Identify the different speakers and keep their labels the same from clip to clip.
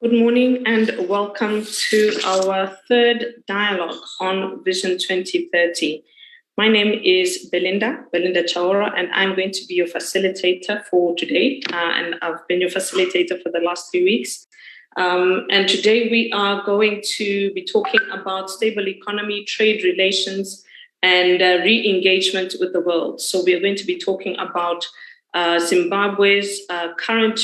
Speaker 1: Good morning and welcome to our third dialogue on Vision 2030. My name is Belinda Chaora, and I'm going to be your facilitator for today. And I've been your facilitator for the last 3 weeks. And today we are going to be talking about stable economy, trade relations, and re-engagement with the world. So we're going to be talking about Zimbabwe's current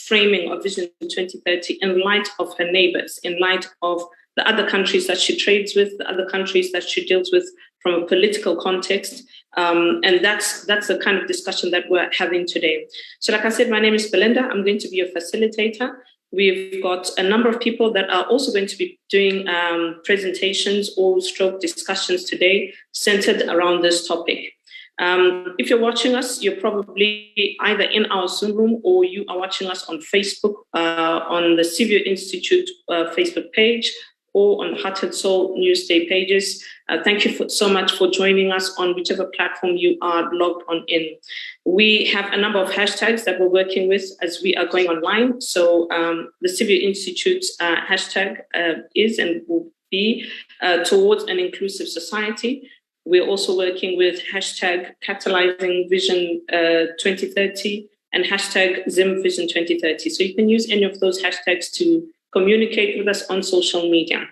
Speaker 1: framing of Vision 2030 in light of her neighbors, in light of the other countries that she trades with, the other countries that she deals with from a political context. And that's the kind of discussion that we're having today. So like I said, my name is Belinda. I'm going to be your facilitator. We've got a number of people that are also going to be doing presentations or stroke discussions today centered around this topic. If you're watching us, you're probably either in our Zoom room or you are watching us on Facebook, on the Civio Institute Facebook page, or on Heart and Soul Newsday pages. Thank you so much for joining us on whichever platform you are logged on in. We have a number of hashtags that we're working with as we are going online. So the Civio Institute's hashtag is and will be towards an inclusive society. We're also working with hashtag catalyzing Vision 2030 and hashtag Zim Vision 2030. So you can use any of those hashtags to communicate with us on social media.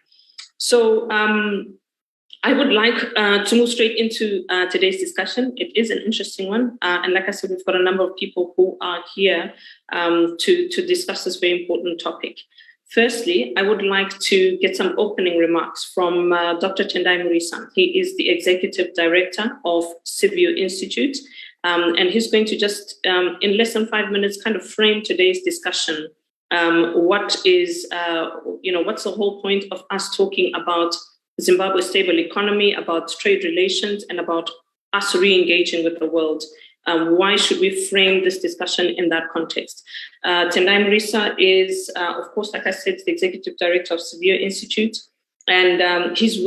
Speaker 1: So I would like to move straight into today's discussion. It is an interesting one. And like I said, we've got a number of people who are here to discuss this very important topic. Firstly, I would like to get some opening remarks from Dr. Tendai Murisa. He is the Executive Director of Civio Institute, and he's going to just, in less than 5 minutes, kind of frame today's discussion. What's the whole point of us talking about Zimbabwe's stable economy, about trade relations, and about us re-engaging with the world? Why should we frame this discussion in that context? Tendai Murisa is, of course, like I said, the Executive Director of Civio Institute, and his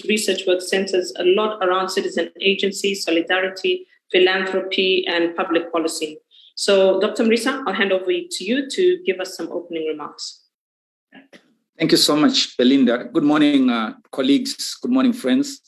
Speaker 1: research work centers a lot around citizen agency, solidarity, philanthropy, and public policy. So, Dr. Murisa, I'll hand over to you to give us some opening remarks.
Speaker 2: Thank you so much, Belinda. Good morning, colleagues. Good morning, friends.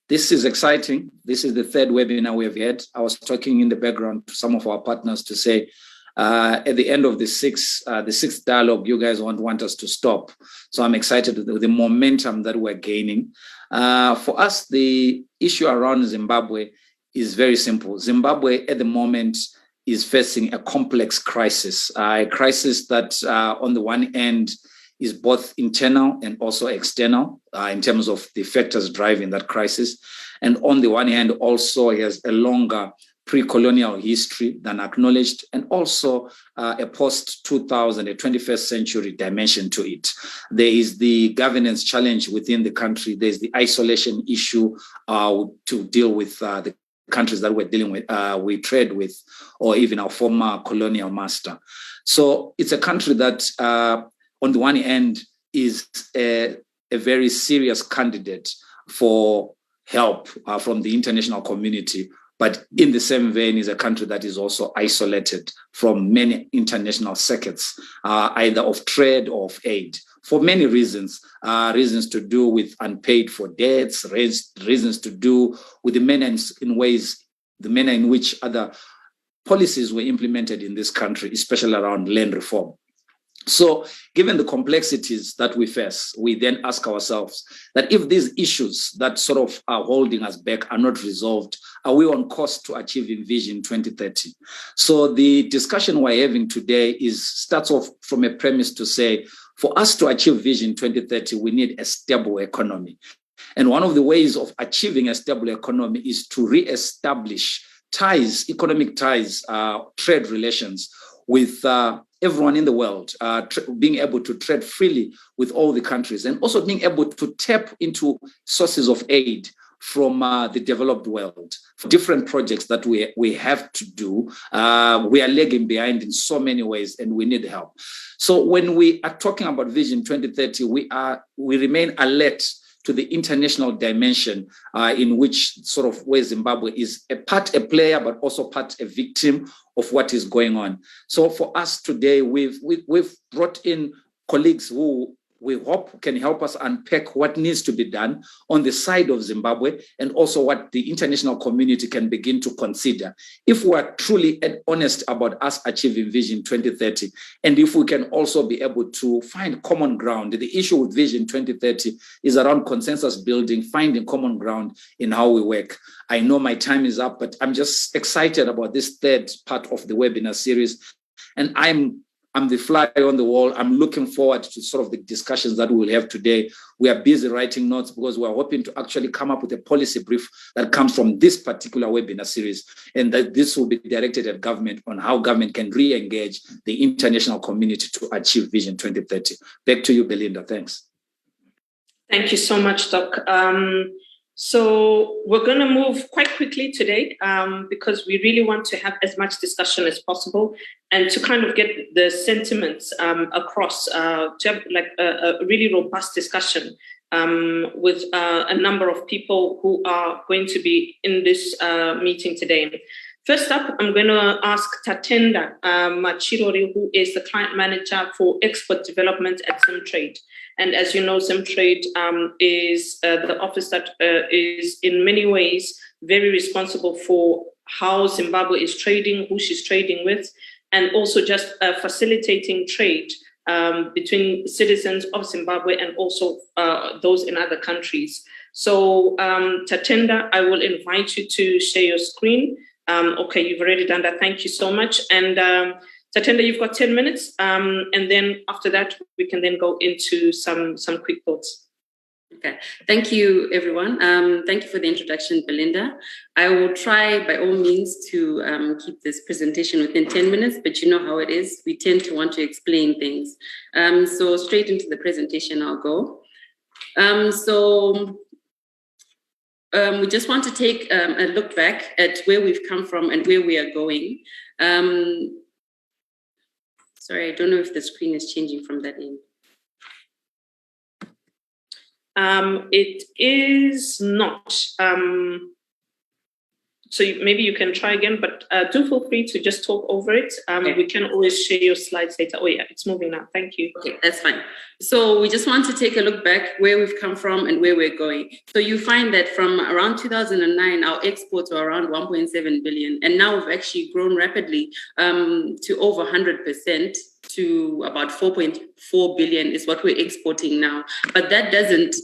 Speaker 2: This is exciting. This is the third webinar we have had. I was talking in the background to some of our partners to say, at the end of the sixth dialogue, you guys won't want us to stop. So I'm excited with the momentum that we're gaining. For us, the issue around Zimbabwe is very simple. Zimbabwe at the moment is facing a complex crisis, a crisis that on the one end is both internal and also external in terms of the factors driving that crisis. And on the one hand, also has a longer pre-colonial history than acknowledged, and also a post-2000, a 21st century dimension to it. There is the governance challenge within the country. There's the isolation issue to deal with the countries that we're dealing with, we trade with, or even our former colonial master. So it's a country that on the one hand, is a very serious candidate for help from the international community, but in the same vein is a country that is also isolated from many international circuits, either of trade or of aid, for many reasons, reasons to do with unpaid for debts, reasons to do with the manner in which other policies were implemented in this country, especially around land reform. So given the complexities that we face, we then ask ourselves that if these issues that sort of are holding us back are not resolved, are we on course to achieving Vision 2030? So the discussion we're having today starts off from a premise to say, for us to achieve Vision 2030, we need a stable economy. And one of the ways of achieving a stable economy is to re-establish ties, economic ties, trade relations with everyone in the world, being able to trade freely with all the countries, and also being able to tap into sources of aid from the developed world for different projects that we have to do. We are lagging behind in so many ways, and we need help. So when we are talking about Vision 2030, we remain alert to the international dimension in which sort of where Zimbabwe is a player, but also a victim of what is going on. So for us today, we've brought in colleagues who we hope can help us unpack what needs to be done on the side of Zimbabwe, and also what the international community can begin to consider if we are truly honest about us achieving Vision 2030, and if we can also be able to find common ground. The issue with Vision 2030 is around consensus building, finding common ground in how we work. I know my time is up, but I'm just excited about this third part of the webinar series, and I'm the fly on the wall. I'm looking forward to sort of the discussions that we'll have today. We are busy writing notes because we're hoping to actually come up with a policy brief that comes from this particular webinar series, and that this will be directed at government on how government can re-engage the international community to achieve Vision 2030. Back to you, Belinda. Thanks.
Speaker 1: Thank you so much, Doc. So we're going to move quite quickly today because we really want to have as much discussion as possible and to kind of get the sentiments across, to have like a really robust discussion with a number of people who are going to be in this meeting today. First up, I'm going to ask Tatenda Machirori, who is the client manager for export development at Zimtrade. And as you know, Zimtrade is the office that is in many ways very responsible for how Zimbabwe is trading, who she's trading with, and also just facilitating trade between citizens of Zimbabwe and also those in other countries. So Tatenda, I will invite you to share your screen. Okay, you've already done that. Thank you so much. And Tatenda, you've got 10 minutes. And then after that, we can then go into some quick thoughts.
Speaker 3: Okay, thank you, everyone. Thank you for the introduction, Belinda. I will try by all means to keep this presentation within 10 minutes, but you know how it is. We tend to want to explain things. So straight into the presentation I'll go. We just want to take a look back at where we've come from and where we are going. Sorry, I don't know if the screen is changing from that end.
Speaker 1: It is not. So maybe you can try again, but do feel free to just talk over it. Okay. We can always share your slides later. Oh yeah, it's moving now. Thank you.
Speaker 3: Okay, that's fine. So we just want to take a look back where we've come from and where we're going. So you find that from around 2009, our exports were around 1.7 billion. And now we've actually grown rapidly to over 100%. To about 4.4 billion is what we're exporting now. But that doesn't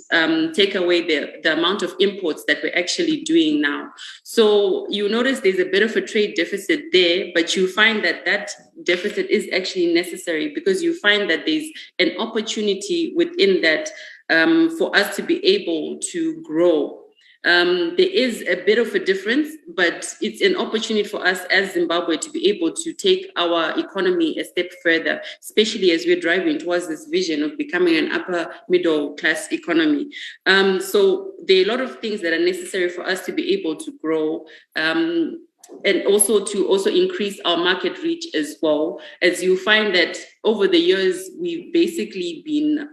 Speaker 3: take away the amount of imports that we're actually doing now. So you notice there's a bit of a trade deficit there, but you find that that deficit is actually necessary because you find that there's an opportunity within that for us to be able to grow. There is a bit of a difference, but it's an opportunity for us as Zimbabwe to be able to take our economy a step further, especially as we're driving towards this vision of becoming an upper middle class economy. So there are a lot of things that are necessary for us to be able to grow. And also to increase our market reach as well, as you find that over the years, we've basically been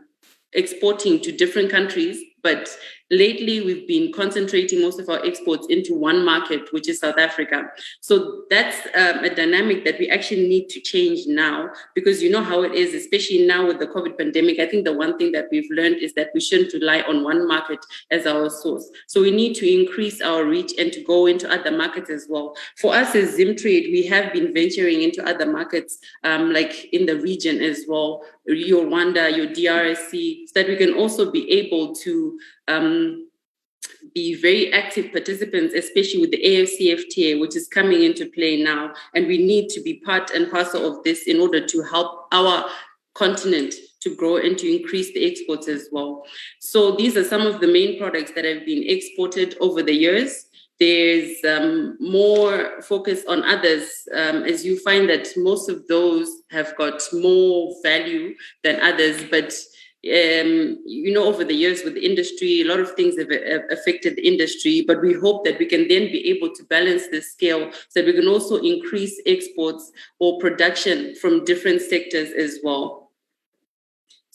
Speaker 3: exporting to different countries, but lately we've been concentrating most of our exports into one market, which is South Africa. So that's a dynamic that we actually need to change now, because you know how it is, especially now with the COVID pandemic. I think the one thing that we've learned is that we shouldn't rely on one market as our source. So we need to increase our reach and to go into other markets as well. For us as Zimtrade, we have been venturing into other markets, like in the region as well, your Rwanda, your DRC, so that we can also be able to be very active participants, especially with the AFCFTA, which is coming into play now. And we need to be part and parcel of this in order to help our continent to grow and to increase the exports as well. So these are some of the main products that have been exported over the years. There's more focus on others, as you find that most of those have got more value than others, but you know, over the years with the industry, a lot of things have affected the industry, but we hope that we can then be able to balance the scale so that we can also increase exports or production from different sectors as well.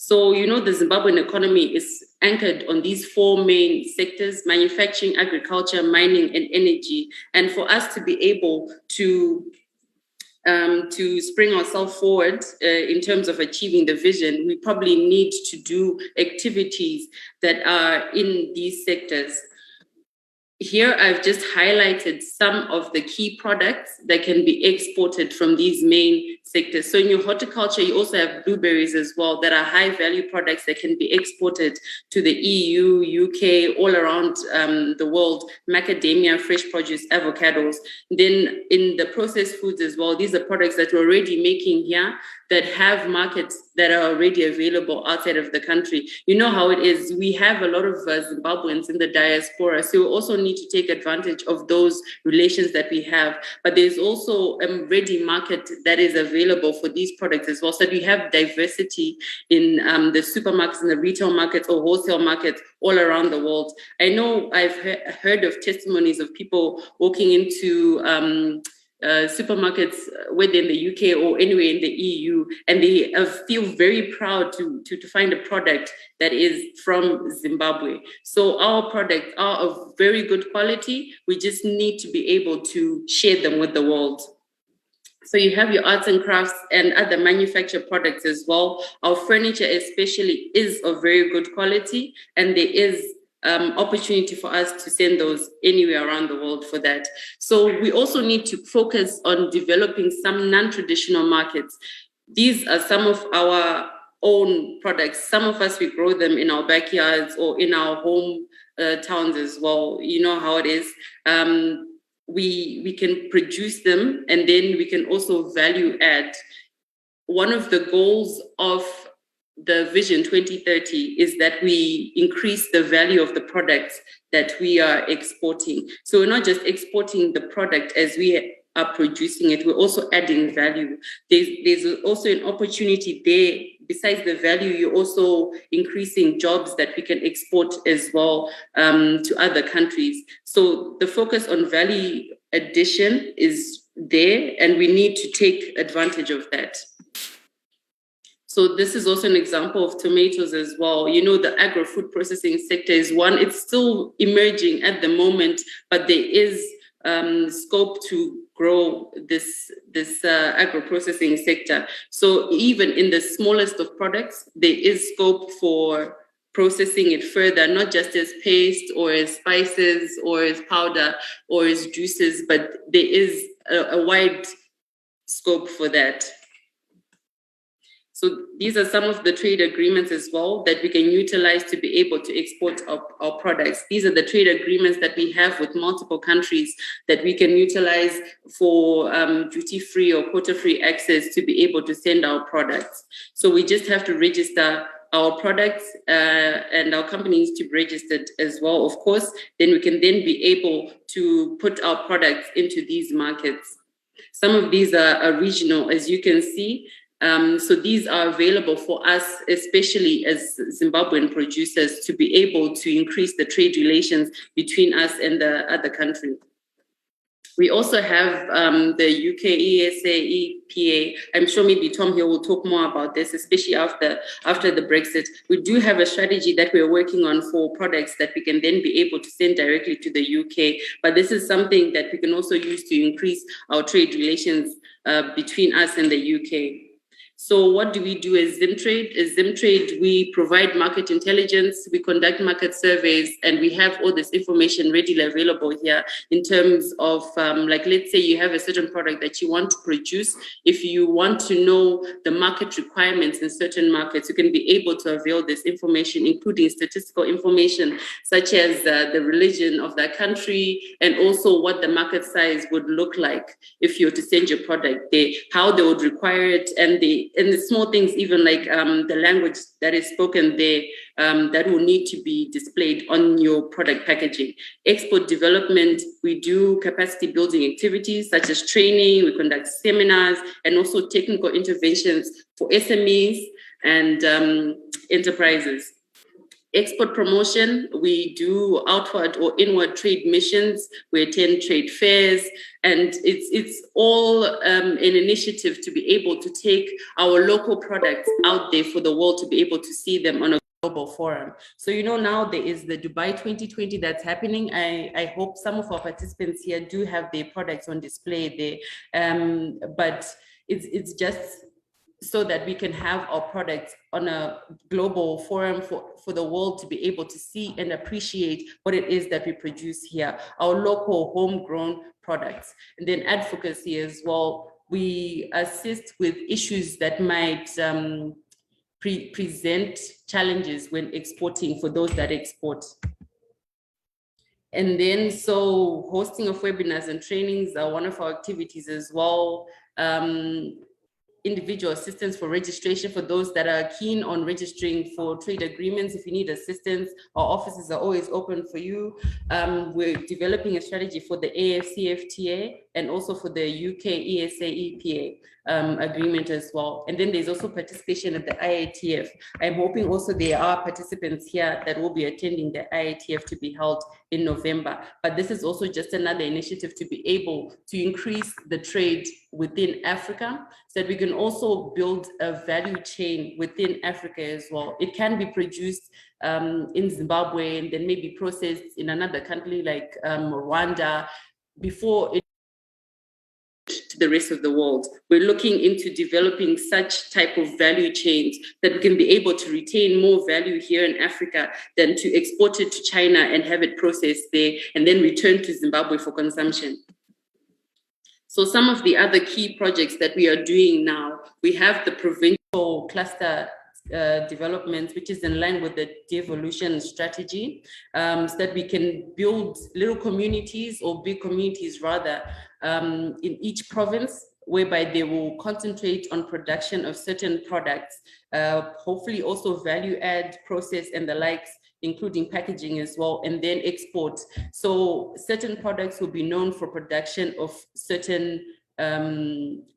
Speaker 3: So, the Zimbabwean economy is anchored on these four main sectors: manufacturing, agriculture, mining, and energy. And for us to be able to spring ourselves forward in terms of achieving the vision, we probably need to do activities that are in these sectors. Here, I've just highlighted some of the key products that can be exported from these main sectors. So in your horticulture, you also have blueberries as well that are high value products that can be exported to the EU, UK, all around the world: macadamia, fresh produce, avocados. Then in the processed foods as well, these are products that we're already making here that have markets that are already available outside of the country. You know how it is. We have a lot of Zimbabweans in the diaspora, so we also need to take advantage of those relations that we have. But there's also a ready market that is available for these products as well. So we have diversity in the supermarkets and the retail markets or wholesale markets all around the world. I know I've heard of testimonies of people walking into supermarkets, whether in the UK or anywhere in the EU, and they feel very proud to find a product that is from Zimbabwe. So our products are of very good quality. We just need to be able to share them with the world. So you have your arts and crafts and other manufactured products as well. Our furniture especially is of very good quality, and there is opportunity for us to send those anywhere around the world for that. So we also need to focus on developing some non-traditional markets. These are some of our own products. Some of us, we grow them in our backyards or in our home towns as well. You know how it is. We can produce them, and then we can also value add. One of the goals of the Vision 2030 is that we increase the value of the products that we are exporting. So we're not just exporting the product as we are producing it, we're also adding value. There's also an opportunity there. Besides the value, you're also increasing jobs that we can export as well to other countries. So the focus on value addition is there, and we need to take advantage of that. So this is also an example of tomatoes as well. You know, the agro-food processing sector is one. It's still emerging at the moment, but there is scope to grow this agro-processing sector. So even in the smallest of products, there is scope for processing it further, not just as paste or as spices or as powder or as juices, but there is a wide scope for that. So these are some of the trade agreements as well that we can utilize to be able to export our products. These are the trade agreements that we have with multiple countries that we can utilize for duty-free or quota-free access to be able to send our products. So we just have to register our products and our companies to be registered as well, of course. Then we can then be able to put our products into these markets. Some of these are regional, as you can see. So these are available for us, especially as Zimbabwean producers, to be able to increase the trade relations between us and the other country. We also have the UK ESA, EPA. I'm sure maybe Tom here will talk more about this, especially after the Brexit. We do have a strategy that we're working on for products that we can then be able to send directly to the UK. But this is something that we can also use to increase our trade relations between us and the UK. So what do we do as Zimtrade? As Zimtrade, we provide market intelligence, we conduct market surveys, and we have all this information readily available here in terms of, like, let's say you have a certain product that you want to produce. If you want to know the market requirements in certain markets, you can be able to avail this information, including statistical information, such as the religion of that country, and also what the market size would look like if you were to send your product there, how they would require it, and the small things, even like the language that is spoken there, that will need to be displayed on your product packaging. Export development, we do capacity building activities such as training, we conduct seminars, and also technical interventions for SMEs and enterprises. export promotion, we do outward or inward trade missions, we attend trade fairs, and it's all an initiative to be able to take our local products out there for the world to be able to see them on a global forum. So, now there is the Dubai 2020 that's happening. I hope some of our participants here do have their products on display there, but it's just so that we can have our products on a global forum for the world to be able to see and appreciate what it is that we produce here, our local homegrown products. And then advocacy as well. We assist with issues that might present challenges when exporting for those that export. And then, so hosting of webinars and trainings are one of our activities as well. Individual assistance for registration for those that are keen on registering for trade agreements. If you need assistance, our offices are always open for you. We're developing a strategy for the AFCFTA and also for the UK ESA EPA agreement as well. And then there's also participation at the IATF. I'm hoping also there are participants here that will be attending the IATF to be held in November. But this is also just another initiative to be able to increase the trade within Africa, so that we can also build a value chain within Africa as well. It can be produced in Zimbabwe and then maybe processed in another country like Rwanda before it to the rest of the world. We're looking into developing such type of value chains that we can be able to retain more value here in Africa than to export it to China and have it processed there and then return to Zimbabwe for consumption. So some of the other key projects that we are doing now, we have the provincial cluster development, which is in line with the devolution strategy, so that we can build little communities or big communities rather in each province, whereby they will concentrate on production of certain products, hopefully also value add, process and the likes, including packaging as well, and then export. So certain products will be known for production of certain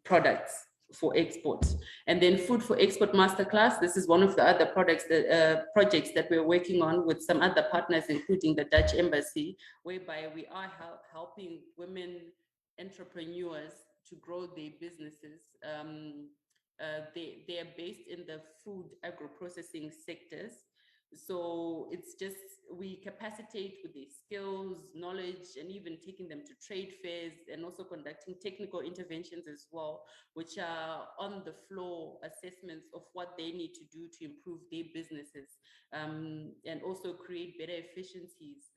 Speaker 3: products for export. And then food for export masterclass. This is one of the other projects that we're working on with some other partners, including the Dutch embassy, whereby we are helping women entrepreneurs to grow their businesses. They are based in the food agro-processing sectors. So it's just, we capacitate with their skills, knowledge, and even taking them to trade fairs and also conducting technical interventions as well, which are on the floor assessments of what they need to do to improve their businesses, and also create better efficiencies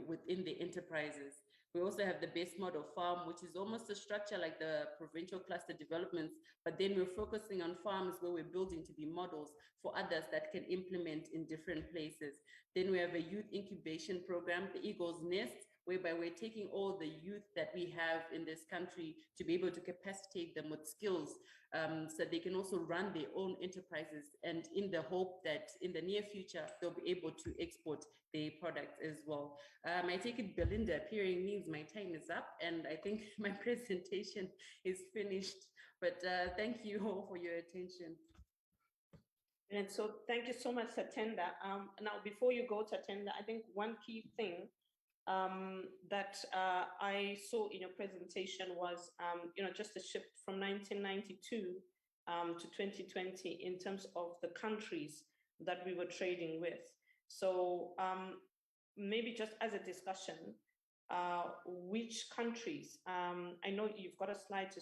Speaker 3: within the enterprises. We also have the best model farm, which is almost a structure like the provincial cluster developments, but then we're focusing on farms where we're building to be models for others that can implement in different places. Then we have a youth incubation program, the Eagle's Nest, whereby we're taking all the youth that we have in this country to be able to capacitate them with skills, so they can also run their own enterprises, and in the hope that in the near future, they'll be able to export their products as well. I take it Belinda appearing means my time is up, and I think my presentation is finished, but thank you all for your attention.
Speaker 1: And so thank you so much, Satenda. Now, before you go, Satenda, I think one key thing that I saw in your presentation was, just a shift from 1992 to 2020 in terms of the countries that we were trading with. So maybe just as a discussion, which countries, I know you've got a slide to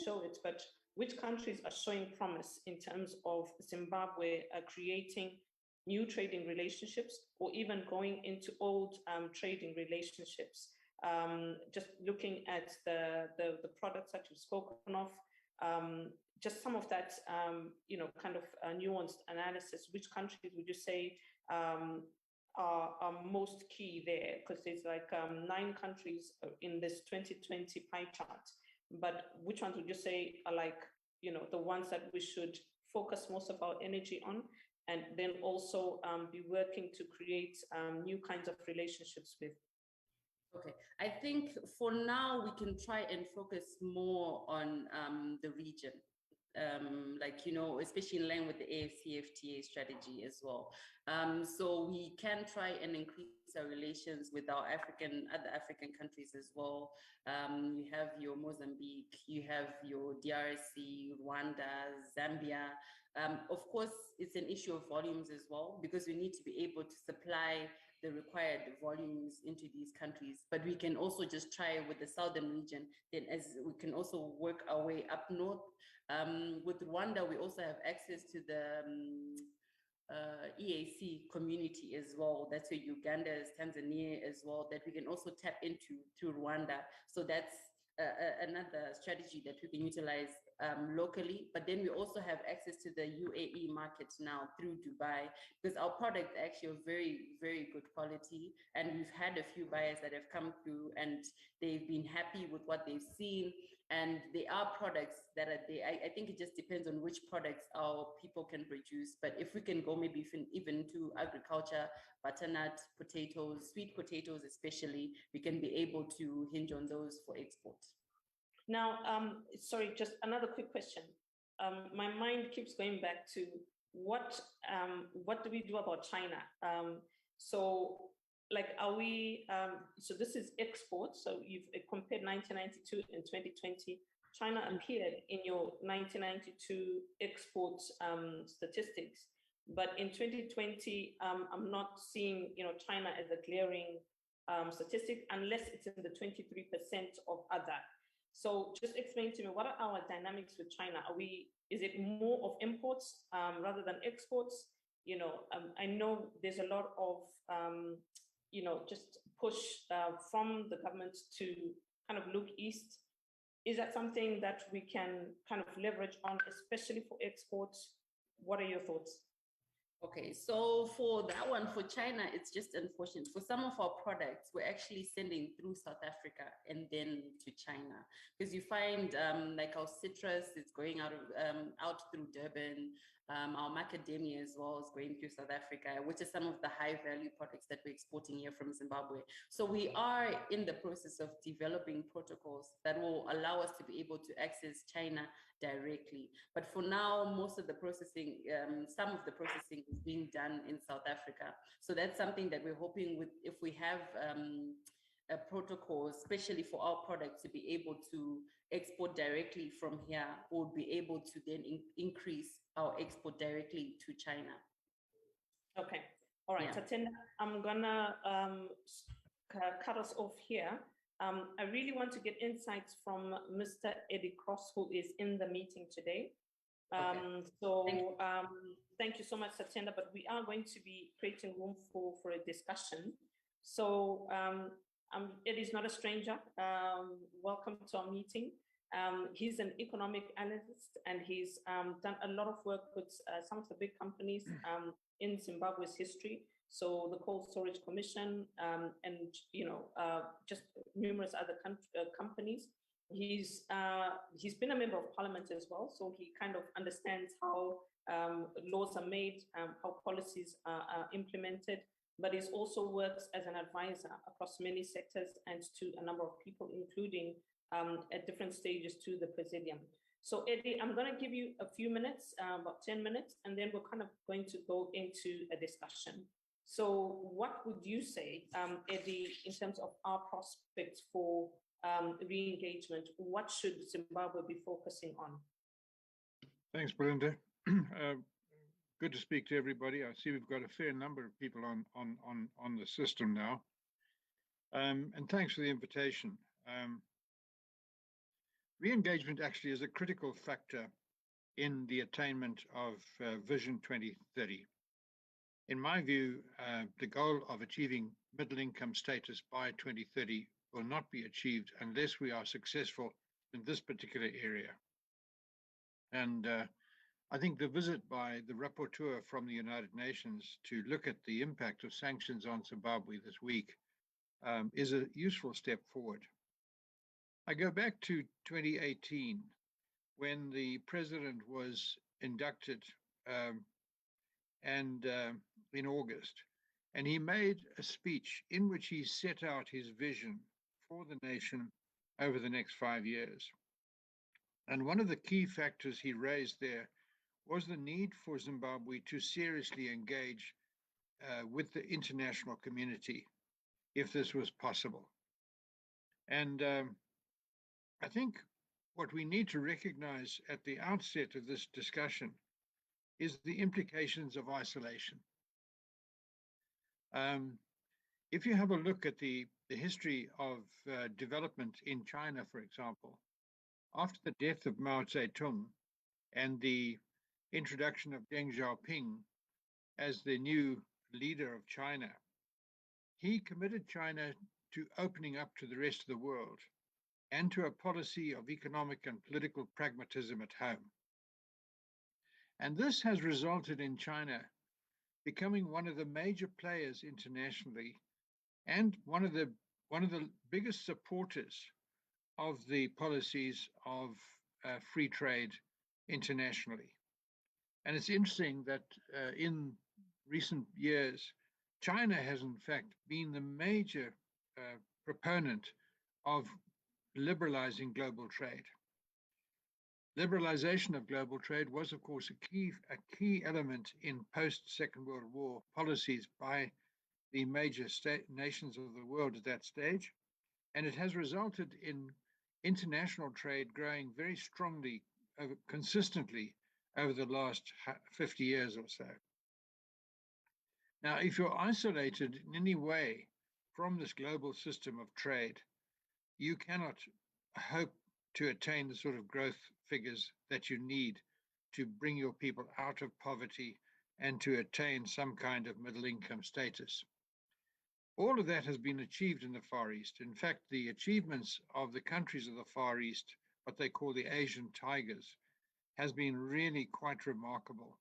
Speaker 1: show it, but which countries are showing promise in terms of Zimbabwe creating new trading relationships or even going into old trading relationships? Just looking at the products that you've spoken of, just some of that, kind of nuanced analysis. Which countries would you say are most key there? Because there's like 9 countries in this 2020 pie chart. But which ones would you say are like, the ones that we should focus most of our energy on, and then also be working to create new kinds of relationships with?
Speaker 3: Okay, I think for now we can try and focus more on the region. like, you know, especially in line with the AFCFTA strategy as well. So we can try and increase our relations with our other African countries as well. You have your Mozambique, you have your DRC, Rwanda, Zambia. Of course, it's an issue of volumes as well, because we need to be able to supply the required volumes into these countries. But we can also just try with the southern region, then as we can also work our way up north. With Rwanda, we also have access to the EAC community as well. That's where Uganda is, Tanzania as well, that we can also tap into through Rwanda. So that's another strategy that we can utilize locally. But then we also have access to the UAE market now through Dubai, because our product actually are very, very good quality. And we've had a few buyers that have come through and they've been happy with what they've seen. And they are products that are there. I think it just depends on which products our people can produce. But if we can go maybe even to agriculture, butternut, potatoes, sweet potatoes especially, we can be able to hinge on those for export.
Speaker 1: Now, sorry, just another quick question. My mind keeps going back to what do we do about China? So like, are we, so this is export. So you've compared 1992 and 2020. China appeared in your 1992 export statistics, but in 2020, I'm not seeing, you know, China as a glaring statistic unless it's in the 23% of other. So just explain to me, what are our dynamics with China? Is it more of imports rather than exports? You know, I know there's a lot of, you know, just push from the government to kind of look east. Is that something that we can kind of leverage on, especially for exports? What are your thoughts?
Speaker 3: Okay, so for that one, for China, it's just unfortunate. For some of our products, we're actually sending through South Africa and then to China, because you find like our citrus is going out through Durban. Our macadamia as well is going through South Africa, which are some of the high value products that we're exporting here from Zimbabwe. So we are in the process of developing protocols that will allow us to be able to access China directly. But for now, most of the processing, some of the processing is being done in South Africa. So that's something that we're hoping with, if we have a protocol, especially for our products, to be able to export directly from here, we'll be able to then increase our export directly to China.
Speaker 1: Okay, all right, yeah. Tatenda, I'm gonna cut us off here. I really want to get insights from Mr. Eddie Cross, who is in the meeting today. Thank you so much, Tatenda, but we are going to be creating room for a discussion. So Eddie's not a stranger. Welcome to our meeting. He's an economic analyst, and he's done a lot of work with some of the big companies in Zimbabwe's history. So the Cold Storage Commission and, you know, just numerous other companies. He's been a member of parliament as well, so he kind of understands how laws are made, how policies are implemented, but he also works as an advisor across many sectors and to a number of people, including at different stages to the Presidium. So Eddie, I'm going to give you a few minutes, about 10 minutes, and then we're kind of going to go into a discussion. So what would you say, Eddie, in terms of our prospects for re-engagement? What should Zimbabwe be focusing on?
Speaker 4: Thanks, Belinda. Good to speak to everybody. I see we've got a fair number of people on the system now. And thanks for the invitation. Re-engagement actually is a critical factor in the attainment of Vision 2030. In my view, the goal of achieving middle income status by 2030 will not be achieved unless we are successful in this particular area. And I think the visit by the rapporteur from the United Nations to look at the impact of sanctions on Zimbabwe this week is a useful step forward. I go back to 2018 when the president was inducted in August, and he made a speech in which he set out his vision for the nation over the next 5 years. And one of the key factors he raised there was the need for Zimbabwe to seriously engage with the international community, if this was possible. And I think what we need to recognize at the outset of this discussion is the implications of isolation. If you have a look at the history of development in China, for example, after the death of Mao Zedong and the introduction of Deng Xiaoping as the new leader of China, he committed China to opening up to the rest of the world and to a policy of economic and political pragmatism at home. And this has resulted in China becoming one of the major players internationally and one of the biggest supporters of the policies of free trade internationally. And it's interesting that in recent years, China has in fact been the major proponent of liberalizing global trade. Liberalization of global trade was, of course, a key element in post-Second World War policies by the major nations of the world at that stage. And it has resulted in international trade growing very strongly, consistently over the last 50 years or so. Now, if you're isolated in any way from this global system of trade, you cannot hope to attain the sort of growth figures that you need to bring your people out of poverty and to attain some kind of middle income status. All of that has been achieved in the Far East. In fact, the achievements of the countries of the Far East, what they call the Asian tigers, has been really quite remarkable.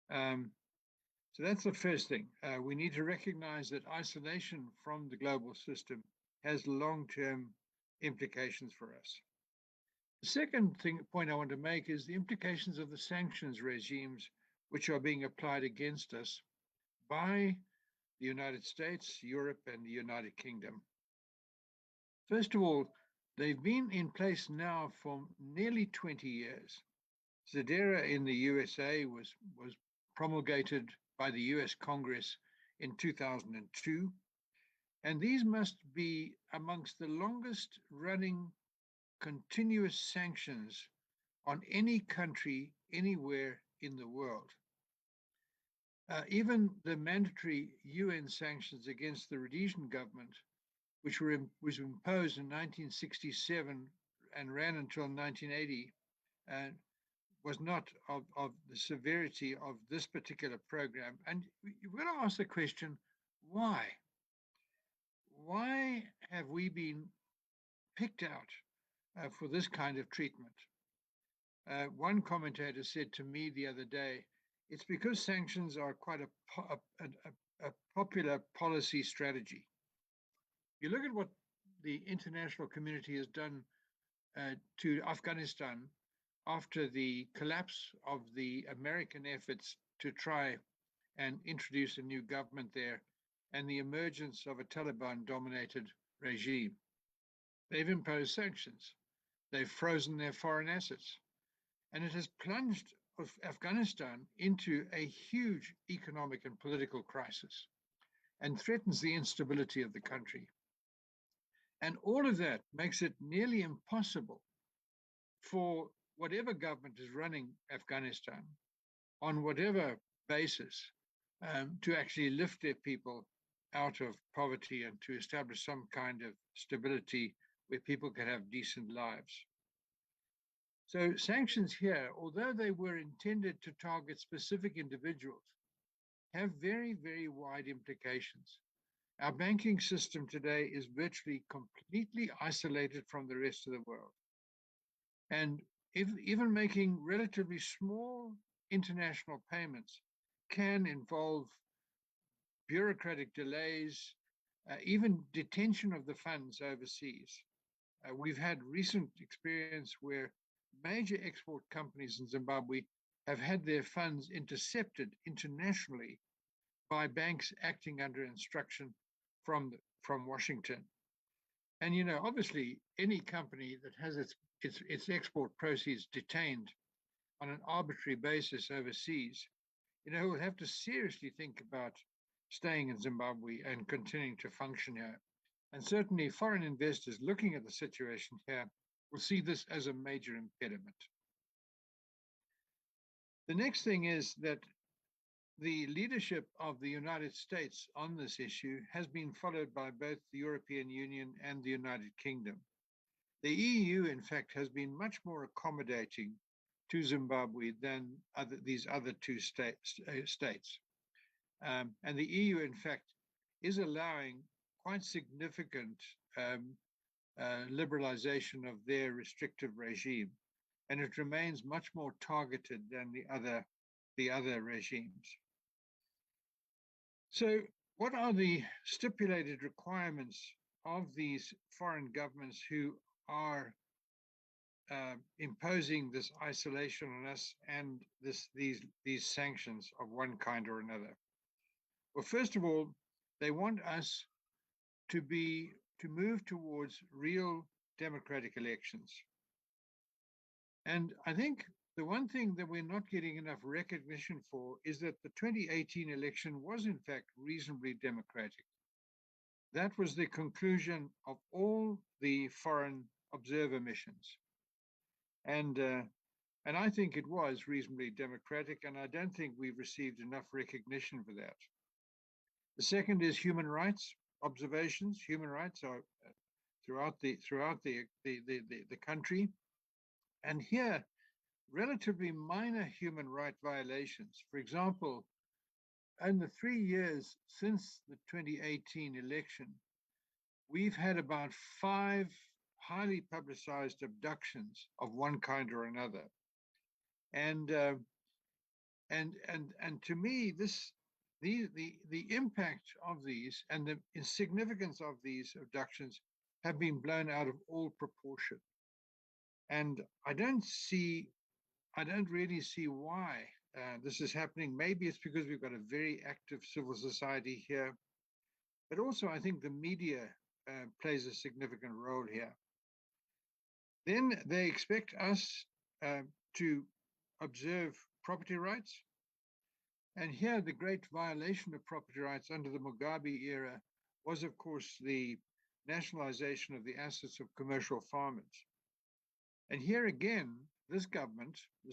Speaker 4: So that's the first thing. We need to recognize that isolation from the global system has long-term implications for us. The second point I want to make is the implications of the sanctions regimes which are being applied against us by the United States, Europe, and the United Kingdom. First of all, they've been in place now for nearly 20 years. ZEDERA in the USA was promulgated by the US Congress in 2002. And these must be amongst the longest running continuous sanctions on any country anywhere in the world. Even the mandatory UN sanctions against the Rhodesian government, which was imposed in 1967 and ran until 1980, was not of the severity of this particular program. And you've got to ask the question, why? Why have we been picked out for this kind of treatment? One commentator said to me the other day, it's because sanctions are quite a popular policy strategy. You look at what the international community has done to Afghanistan after the collapse of the American efforts to try and introduce a new government there and the emergence of a Taliban-dominated regime. They've imposed sanctions. They've frozen their foreign assets. And it has plunged Afghanistan into a huge economic and political crisis and threatens the instability of the country. And all of that makes it nearly impossible for whatever government is running Afghanistan on whatever basis to actually lift their people out of poverty and to establish some kind of stability where people can have decent lives. So sanctions here, although they were intended to target specific individuals, have very, very wide implications. Our banking system today is virtually completely isolated from the rest of the world. And even making relatively small international payments can involve bureaucratic delays, even detention of the funds overseas. We've had recent experience where major export companies in Zimbabwe have had their funds intercepted internationally by banks acting under instruction from Washington. And, you know, obviously any company that has its its export proceeds detained on an arbitrary basis overseas, will have to seriously think about staying in Zimbabwe and continuing to function here. And certainly foreign investors looking at the situation here will see this as a major impediment. The next thing is that the leadership of the United States on this issue has been followed by both the European Union and the United Kingdom. The EU, in fact, has been much more accommodating to Zimbabwe than these other two states. And the EU, in fact, is allowing quite significant liberalization of their restrictive regime, and it remains much more targeted than the other regimes. So what are the stipulated requirements of these foreign governments who are imposing this isolation on us and these sanctions of one kind or another? Well, first of all, they want us to move towards real democratic elections. And I think the one thing that we're not getting enough recognition for is that the 2018 election was in fact reasonably democratic. That was the conclusion of all the foreign observer missions. And I think it was reasonably democratic, and I don't think we've received enough recognition for that. The second is human rights observations. Human rights are throughout the country. And here, relatively minor human rights violations. For example, in the 3 years since the 2018 election, we've had about 5 highly publicized abductions of one kind or another. And to me, the impact of these and the significance of these abductions have been blown out of all proportion. And I don't really see why this is happening. Maybe it's because we've got a very active civil society here, but also I think the media plays a significant role here. Then they expect us to observe property rights. And here the great violation of property rights under the Mugabe era was, of course, the nationalization of the assets of commercial farmers. And here again, this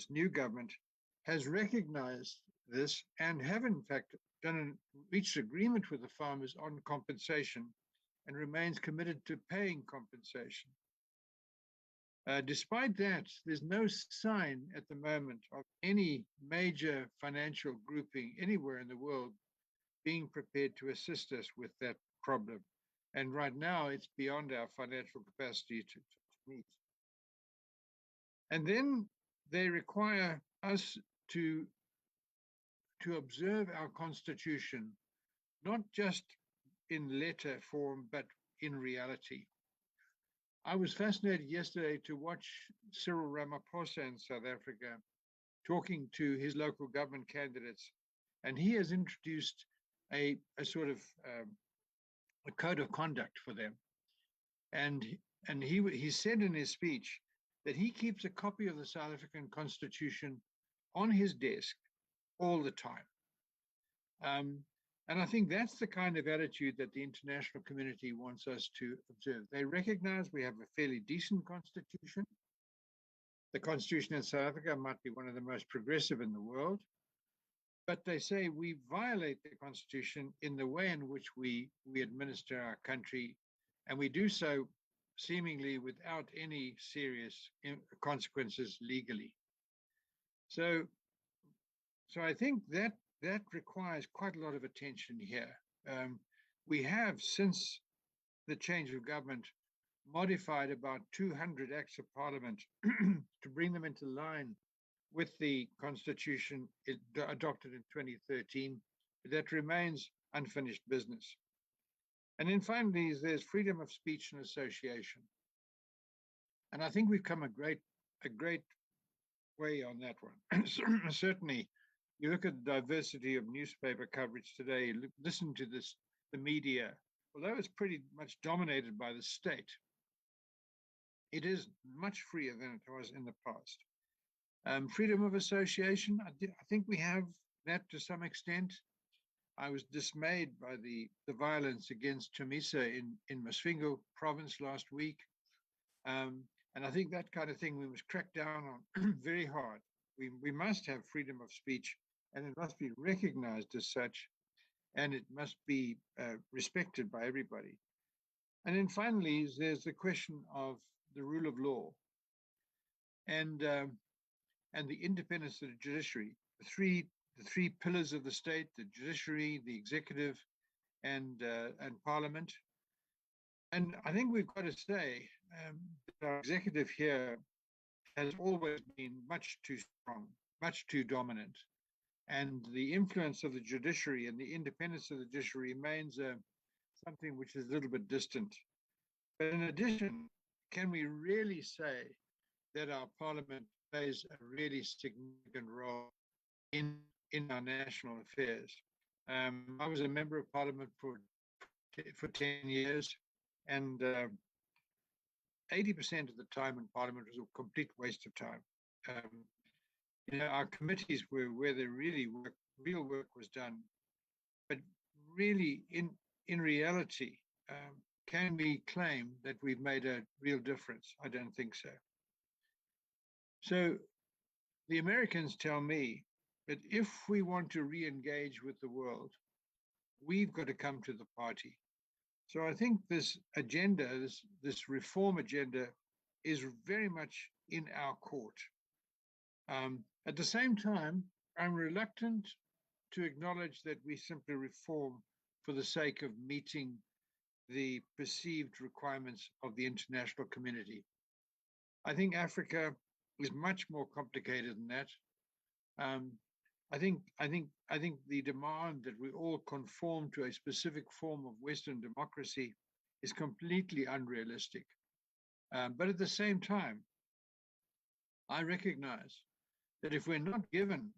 Speaker 4: new government, has recognized this and have in fact reached agreement with the farmers on compensation and remains committed to paying compensation. Despite that, there's no sign at the moment of any major financial grouping anywhere in the world being prepared to assist us with that problem. And right now, it's beyond our financial capacity to meet. And then they require us to observe our constitution, not just in letter form, but in reality. I was fascinated yesterday to watch Cyril Ramaphosa in South Africa talking to his local government candidates, and he has introduced a sort of a code of conduct for them. And he said in his speech that he keeps a copy of the South African Constitution on his desk all the time. And I think that's the kind of attitude that the international community wants us to observe. They recognize we have a fairly decent constitution. The constitution in South Africa might be one of the most progressive in the world, but they say we violate the constitution in the way in which we administer our country, and we do so seemingly without any serious consequences legally. So I think that requires quite a lot of attention here. We have, since the change of government, modified about 200 acts of parliament to bring them into line with the constitution adopted in 2013, but that remains unfinished business. And then finally, there's freedom of speech and association. And I think we've come a great way on that one. Certainly, you look at the diversity of newspaper coverage today, listen to the media, although it's pretty much dominated by the state, it is much freer than it was in the past. Freedom of association, I think we have that to some extent. I was dismayed by the violence against Chamisa in Masvingo province last week. And I think that kind of thing we must crack down on very hard. We must have freedom of speech, and it must be recognized as such, and it must be respected by everybody. And then finally, there's the question of the rule of law and the independence of the judiciary. The three pillars of the state: the judiciary, the executive, and parliament. And I think we've got to say that our executive here has always been much too strong, much too dominant. And the influence of the judiciary and the independence of the judiciary remains something which is a little bit distant. But in addition, can we really say that our parliament plays a really significant role in our national affairs? I was a member of parliament for 10 years, and 80% of the time in parliament was a complete waste of time. Our committees were where the real work was done. But really, in reality, can we claim that we've made a real difference? I don't think so. So the Americans tell me that if we want to re-engage with the world, we've got to come to the party. So I think this agenda, this reform agenda, is very much in our court. At the same time, I'm reluctant to acknowledge that we simply reform for the sake of meeting the perceived requirements of the international community. I think Africa is much more complicated than that. I think the demand that we all conform to a specific form of Western democracy is completely unrealistic. But at the same time, I recognize that if we're not given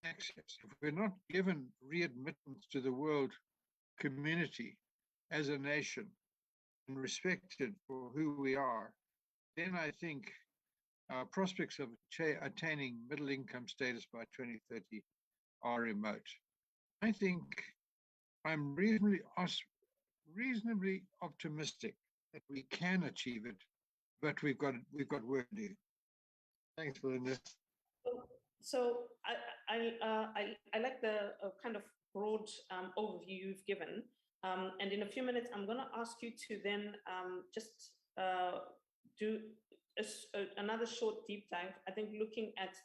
Speaker 4: access, if we're not given readmittance to the world community as a nation and respected for who we are, then I think our prospects of attaining middle income status by 2030 are remote. I think I'm reasonably optimistic that we can achieve it, but we've got work to do. Thanks, Belinda.
Speaker 1: So I like the kind of broad overview you've given. And in a few minutes, I'm going to ask you to then just do another short deep dive. I think looking at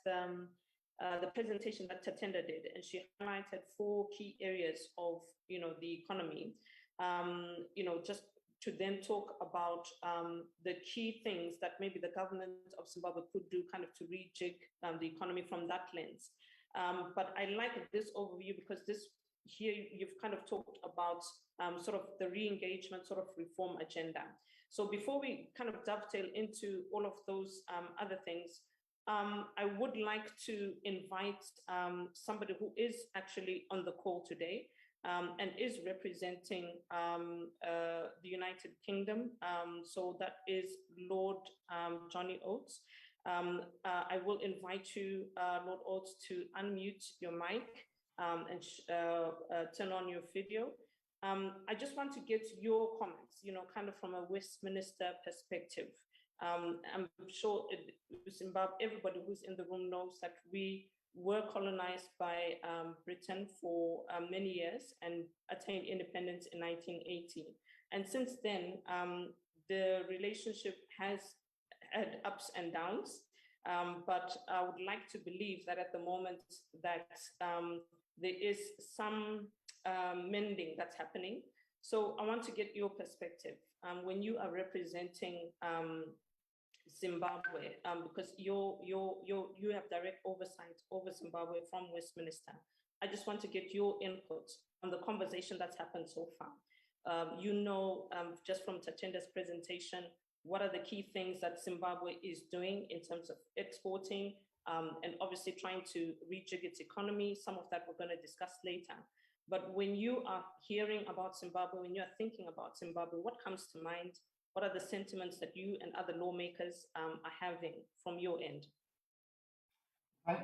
Speaker 1: the presentation that Tatenda did, and she highlighted 4 key areas of the economy. Just to then talk about the key things that maybe the government of Zimbabwe could do kind of to rejig the economy from that lens. But I like this overview because here you've kind of talked about sort of the re-engagement sort of reform agenda. So before we kind of dovetail into all of those other things, I would like to invite somebody who is actually on the call today and is representing the United Kingdom. So that is Lord Johnny Oates. I will invite you, Lord Oates, to unmute your mic and turn on your video. I just want to get your comments, kind of from a Westminster perspective. I'm sure Zimbabwe, everybody who's in the room knows that we were colonized by Britain for many years and attained independence in 1980. And since then, the relationship has had ups and downs. But I would like to believe that at the moment that there is some mending that's happening. So I want to get your perspective when you are representing Zimbabwe, because you have direct oversight over Zimbabwe from Westminster. I just want to get your input on the conversation that's happened so far. Just from Tatenda's presentation, what are the key things that Zimbabwe is doing in terms of exporting and obviously trying to rejig its economy. Some of that we're going to discuss later. But when you are hearing about Zimbabwe, when you're thinking about Zimbabwe, what comes to mind? What are the sentiments that you and other lawmakers are having from your end?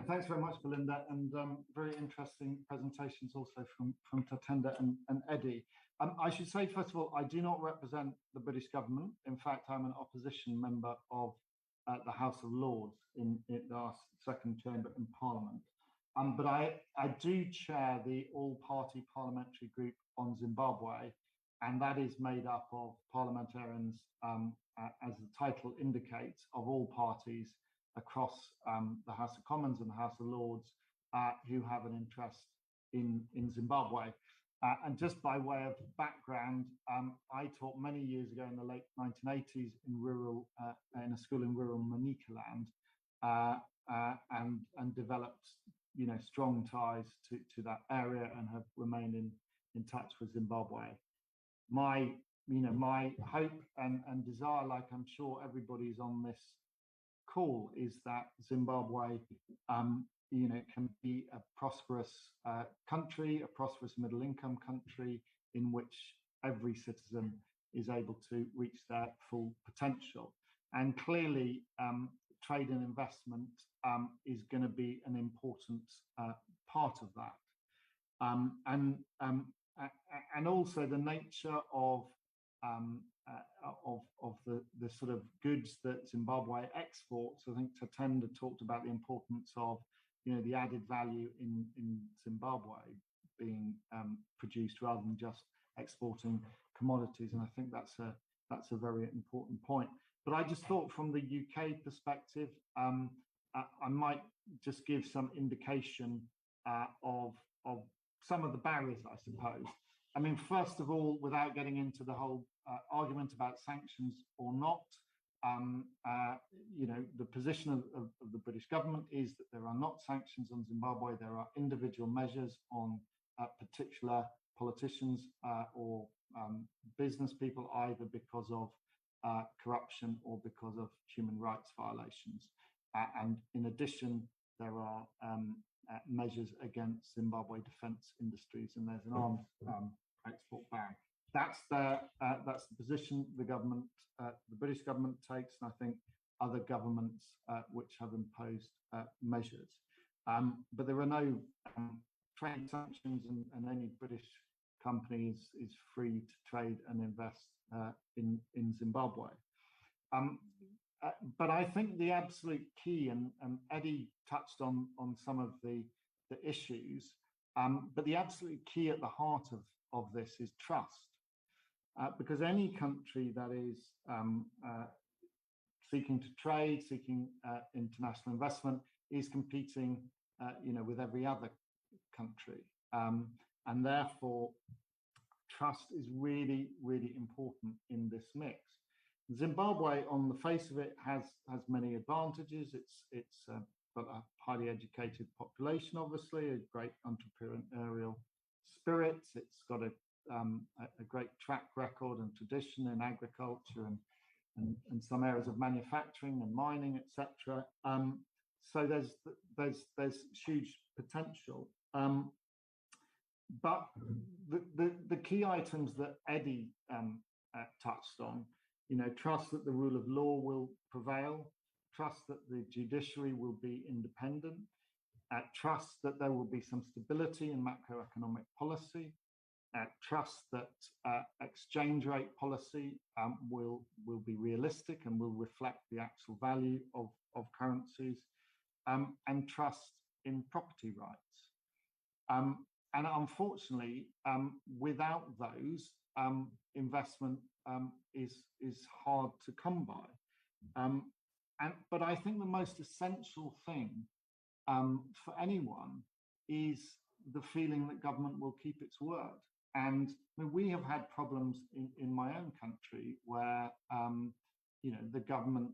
Speaker 5: Thanks very much, Belinda, and very interesting presentations also from Tatenda and Eddie. I should say, first of all, I do not represent the British government. In fact, I'm an opposition member of the House of Lords in our second chamber in Parliament. But I do chair the all-party parliamentary group on Zimbabwe, and that is made up of parliamentarians, as the title indicates, of all parties across the House of Commons and the House of Lords who have an interest in Zimbabwe. And just by way of background, I taught many years ago in the late 1980s in a school in rural Manicaland, and developed strong ties to that area and have remained in touch with Zimbabwe. My hope and desire, like I'm sure everybody's on this call, is that Zimbabwe can be a prosperous country, a prosperous middle income country in which every citizen is able to reach their full potential. And clearly, trade and investment is going to be an important part of that. And also the nature of the sort of goods that Zimbabwe exports. I think Tatenda talked about the importance of the added value in Zimbabwe being produced rather than just exporting commodities, and I think that's a very important point. But I just thought from the UK perspective, I might just give some indication of some of the barriers, I suppose. I mean, first of all, without getting into the whole argument about sanctions or not, the position of the British government is that there are not sanctions on Zimbabwe. There are individual measures on particular politicians or business people, either because of corruption or because of human rights violations. And in addition, there are measures against Zimbabwe defence industries, and there's an arms export ban. That's the position the government, the British government takes, and I think other governments which have imposed measures. But there are no trade sanctions, and any British company is free to trade and invest in Zimbabwe. But I think the absolute key, and Eddie touched on some of the issues, but the absolute key at the heart of this is trust. Because any country that is seeking to trade, seeking international investment, is competing, with every other country, and therefore trust is really, really important in this mix. Zimbabwe, on the face of it, has many advantages. It's got a highly educated population, obviously, a great entrepreneurial spirit. It's got a great track record and tradition in agriculture and some areas of manufacturing and mining, etc. So there's huge potential. But the key items that Eddie touched on, trust that the rule of law will prevail, trust that the judiciary will be independent, trust that there will be some stability in macroeconomic policy, trust that exchange rate policy will be realistic and will reflect the actual value of currencies, and trust in property rights. And unfortunately, without those, investment is hard to come by. But I think the most essential thing for anyone is the feeling that government will keep its word. And we have had problems in my own country where the government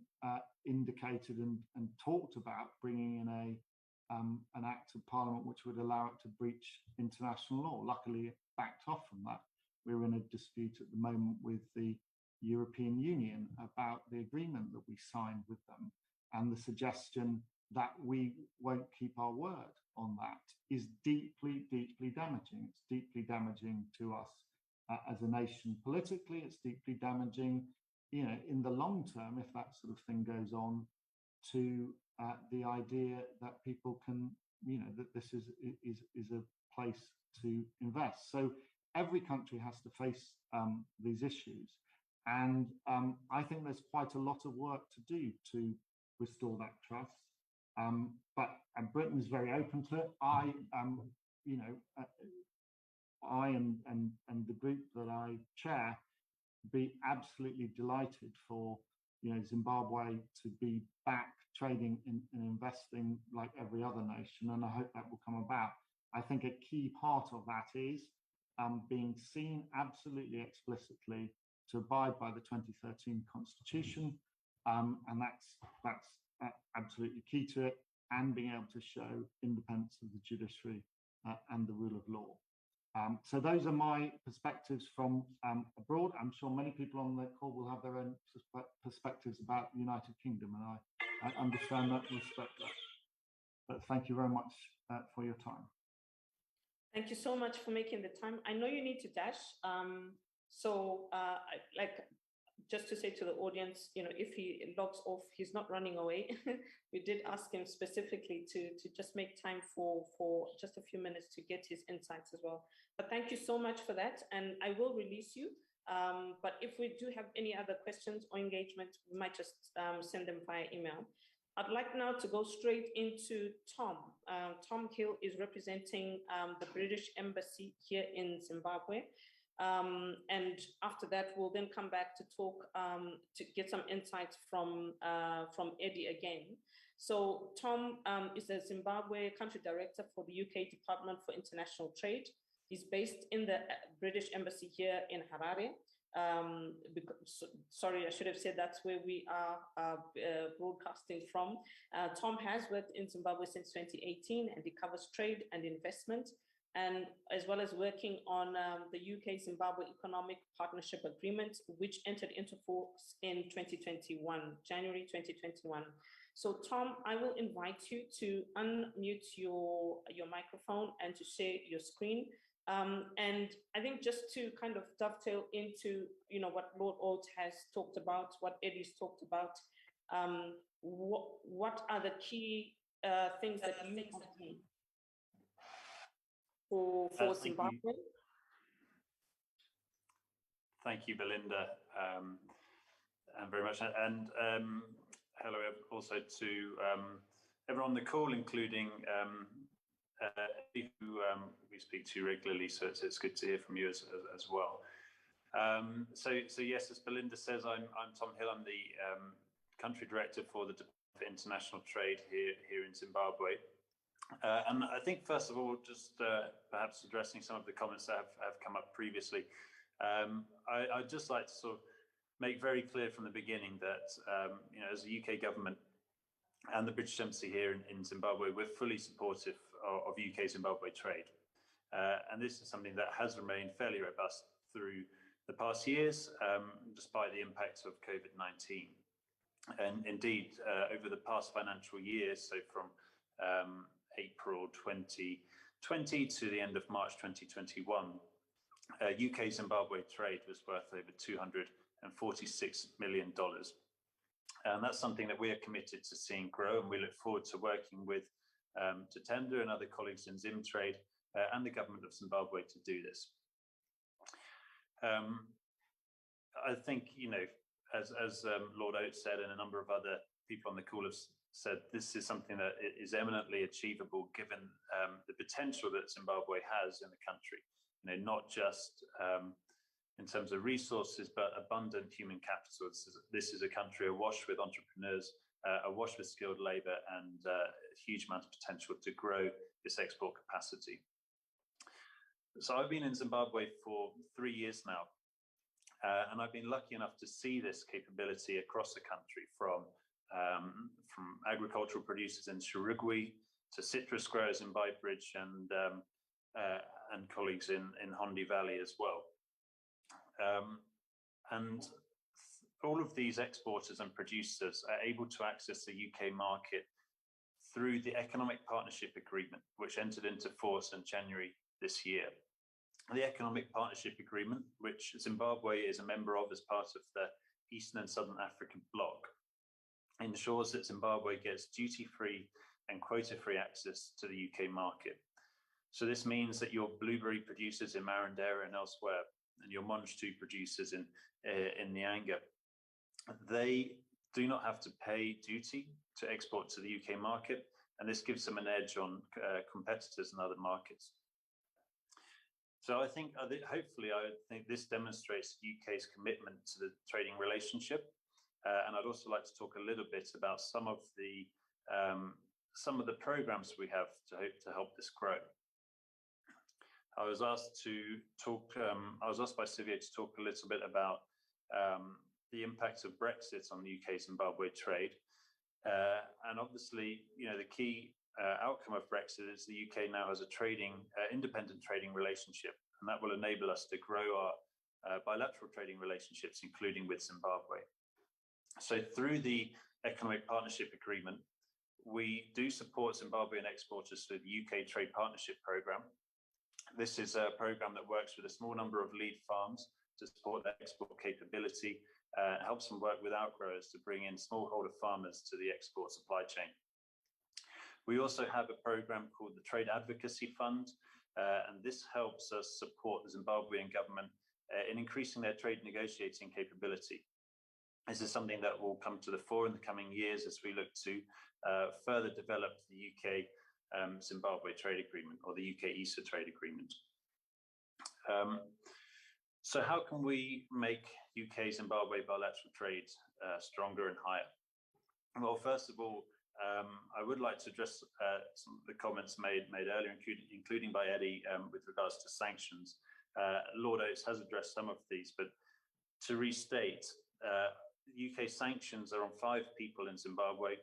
Speaker 5: indicated and talked about bringing in an act of parliament which would allow it to breach international law. Luckily, it backed off from that. We're in a dispute at the moment with the European Union about the agreement that we signed with them, and the suggestion that we won't keep our word on that is deeply, deeply damaging. It's deeply damaging to us as a nation politically. It's deeply damaging in the long term, if that sort of thing goes on, to the idea that people can, that this is a place to invest. So every country has to face these issues. And I think there's quite a lot of work to do to restore that trust. But Britain is very open to it. I and the group that I chair be absolutely delighted for Zimbabwe to be back trading and investing like every other nation, and I hope that will come about. I think a key part of that is being seen absolutely explicitly to abide by the 2013 Constitution, and that's absolutely key to it, and being able to show independence of the judiciary and the rule of law. So those are my perspectives from abroad. I'm sure many people on the call will have their own perspectives about the United Kingdom, and I understand that and respect that. But thank you very much for your time.
Speaker 1: Thank you so much for making the time. I know you need to dash. Just to say to the audience, if he logs off, he's not running away. We did ask him specifically to just make time for just a few minutes to get his insights as well. But thank you so much for that. And I will release you. But if we do have any other questions or engagement, we might just send them via email. I'd like now to go straight into Tom. Tom Hill is representing the British Embassy here in Zimbabwe. And after that, we'll then come back to talk, to get some insights from Eddie again. So Tom is a Zimbabwe country director for the UK Department for International Trade. He's based in the British Embassy here in Harare. Sorry, I should have said that's where we are broadcasting from. Tom has worked in Zimbabwe since 2018, and he covers trade and investment, and as well as working on the UK-Zimbabwe Economic Partnership Agreement, which entered into force in 2021, January 2021. So Tom, I will invite you to unmute your microphone and to share your screen. And I think just to kind of dovetail into what Lord Oates has talked about, what Eddie's talked about, what are the key things that you see for Zimbabwe?
Speaker 6: Thank you, Belinda, and very much. And hello also to everyone on the call, including who we speak to regularly. So it's good to hear from you as well. So yes, as Belinda says, I'm Tom Hill. I'm the country director for the Department for International Trade here in Zimbabwe. And I think, first of all, just perhaps addressing some of the comments that have come up previously, I'd just like to sort of make very clear from the beginning that, as the UK government and the British Embassy here in Zimbabwe, we're fully supportive of UK-Zimbabwe trade. And this is something that has remained fairly robust through the past years, despite the impact of COVID-19. And indeed, over the past financial year, so from April 2020 to the end of March 2021, UK-Zimbabwe trade was worth over $246 million. And that's something that we are committed to seeing grow, and we look forward to working with Tatenda and other colleagues in Zimtrade and the government of Zimbabwe to do this. I think, as Lord Oates said, and a number of other people on the call have said, this is something that is eminently achievable given the potential that Zimbabwe has in the country, not just in terms of resources, but abundant human capital. This is a country awash with entrepreneurs, awash with skilled labor, and a huge amount of potential to grow this export capacity. So I've been in Zimbabwe for 3 years now, and I've been lucky enough to see this capability across the country, from agricultural producers in Shirugwi to citrus growers in Beitbridge and colleagues in Hondi Valley as well. And all of these exporters and producers are able to access the UK market through the Economic Partnership Agreement, which entered into force in January this year. The Economic Partnership Agreement, which Zimbabwe is a member of as part of the Eastern and Southern African bloc ensures that Zimbabwe gets duty-free and quota-free access to the UK market. So this means that your blueberry producers in Marondera and elsewhere, and your Monge 2 producers in Nyanga, they do not have to pay duty to export to the UK market, and this gives them an edge on competitors in other markets. So I think this demonstrates the UK's commitment to the trading relationship, and I'd also like to talk a little bit about some of the programs we have to help this grow. I was asked by Sylvia to talk a little bit about the impact of Brexit on the UK-Zimbabwe trade. And obviously, the key outcome of Brexit is the UK now has a independent trading relationship, and that will enable us to grow our bilateral trading relationships, including with Zimbabwe. So through the Economic Partnership Agreement, we do support Zimbabwean exporters through the UK Trade Partnership Programme. This is a program that works with a small number of lead farms to support their export capability, helps them work with outgrowers to bring in smallholder farmers to the export supply chain. We also have a program called the Trade Advocacy Fund, and this helps us support the Zimbabwean government in increasing their trade negotiating capability. This is something that will come to the fore in the coming years as we look to further develop the UK Zimbabwe Trade Agreement, or the UK ESA Trade Agreement. So how can we make UK-Zimbabwe bilateral trade stronger and higher? Well, first of all, I would like to address some of the comments made earlier, including by Eddie, with regards to sanctions. Lord Oates has addressed some of these, but to restate, UK sanctions are on 5 people in Zimbabwe.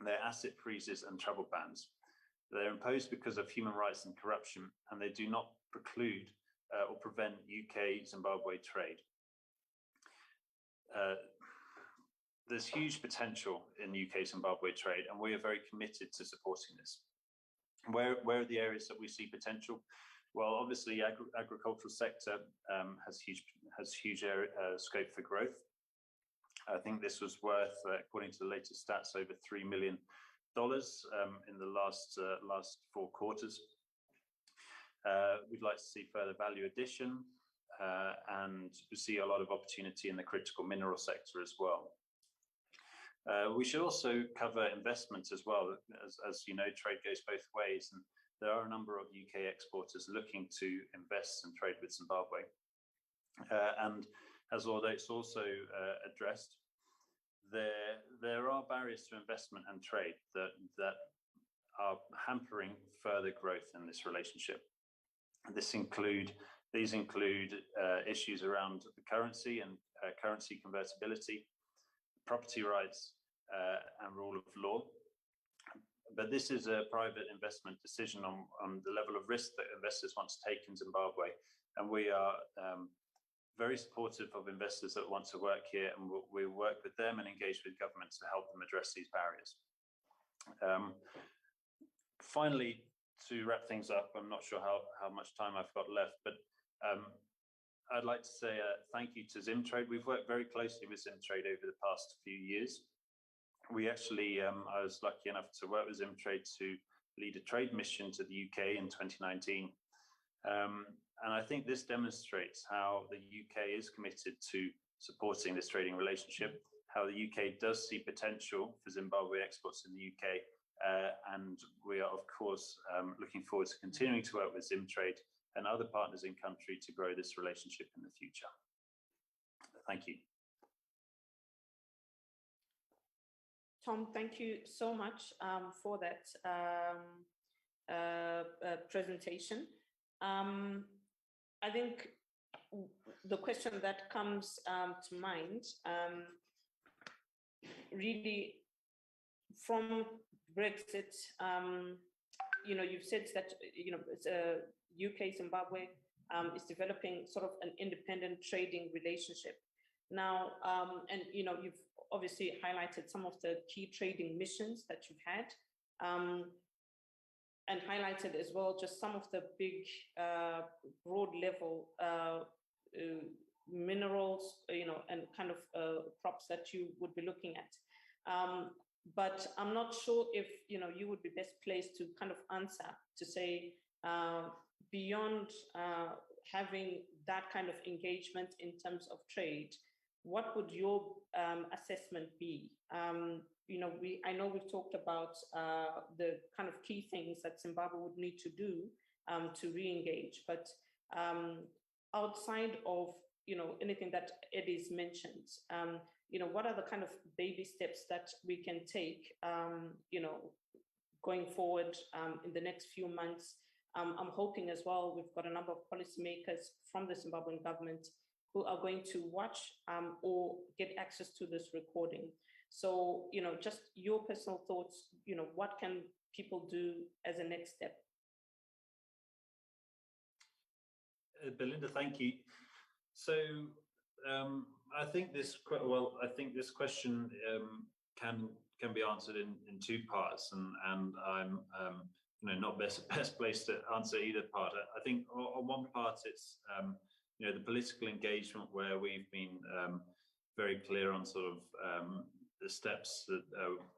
Speaker 6: They're asset freezes and travel bans. They're imposed because of human rights and corruption, and they do not preclude or prevent UK-Zimbabwe trade. There's huge potential in UK-Zimbabwe trade, and we are very committed to supporting this. Where are the areas that we see potential? Well, obviously, agricultural sector has huge scope for growth. I think this was worth, according to the latest stats, over $3 million in the last 4 quarters. We'd like to see further value addition, and we see a lot of opportunity in the critical mineral sector as well. We should also cover investment as well. As you know, trade goes both ways, and there are a number of UK exporters looking to invest and trade with Zimbabwe. And as Lord Oates also addressed, there are barriers to investment and trade that are hampering further growth in this relationship. These include issues around the currency and currency convertibility, property rights, and rule of law. But this is a private investment decision on the level of risk that investors want to take in Zimbabwe, and we are very supportive of investors that want to work here, and we work with them and engage with governments to help them address these barriers. Finally, to wrap things up, I'm not sure how much time I've got left, but I'd like to say thank you to Zimtrade. We've worked very closely with Zimtrade over the past few years. We actually, I was lucky enough to work with Zimtrade to lead a trade mission to the UK in 2019. And I think this demonstrates how the UK is committed to supporting this trading relationship, how the UK does see potential for Zimbabwe exports in the UK. And we are, of course, looking forward to continuing to work with Zimtrade and other partners in country to grow this relationship in the future. Thank you.
Speaker 1: Tom, thank you so much for that presentation. I think the question that comes to mind, really, from Brexit, you've said that UK Zimbabwe is developing sort of an independent trading relationship now, and you've obviously highlighted some of the key trading missions that you've had, and highlighted as well just some of the big broad level minerals, and kind of crops that you would be looking at. But I'm not sure if, you would be best placed to kind of answer to say, beyond having that kind of engagement in terms of trade, what would your assessment be? I know we've talked about the kind of key things that Zimbabwe would need to do to re-engage, but outside of anything that Eddie's mentioned, what are the kind of baby steps that we can take, going forward in the next few months? I'm hoping as well, we've got a number of policymakers from the Zimbabwean government who are going to watch or get access to this recording. So, just your personal thoughts, what can people do as a next step?
Speaker 6: Belinda, thank you. So I think this question can be answered in two parts, and I'm not best placed to answer either part. I think on one part it's the political engagement, where we've been very clear on sort of the steps that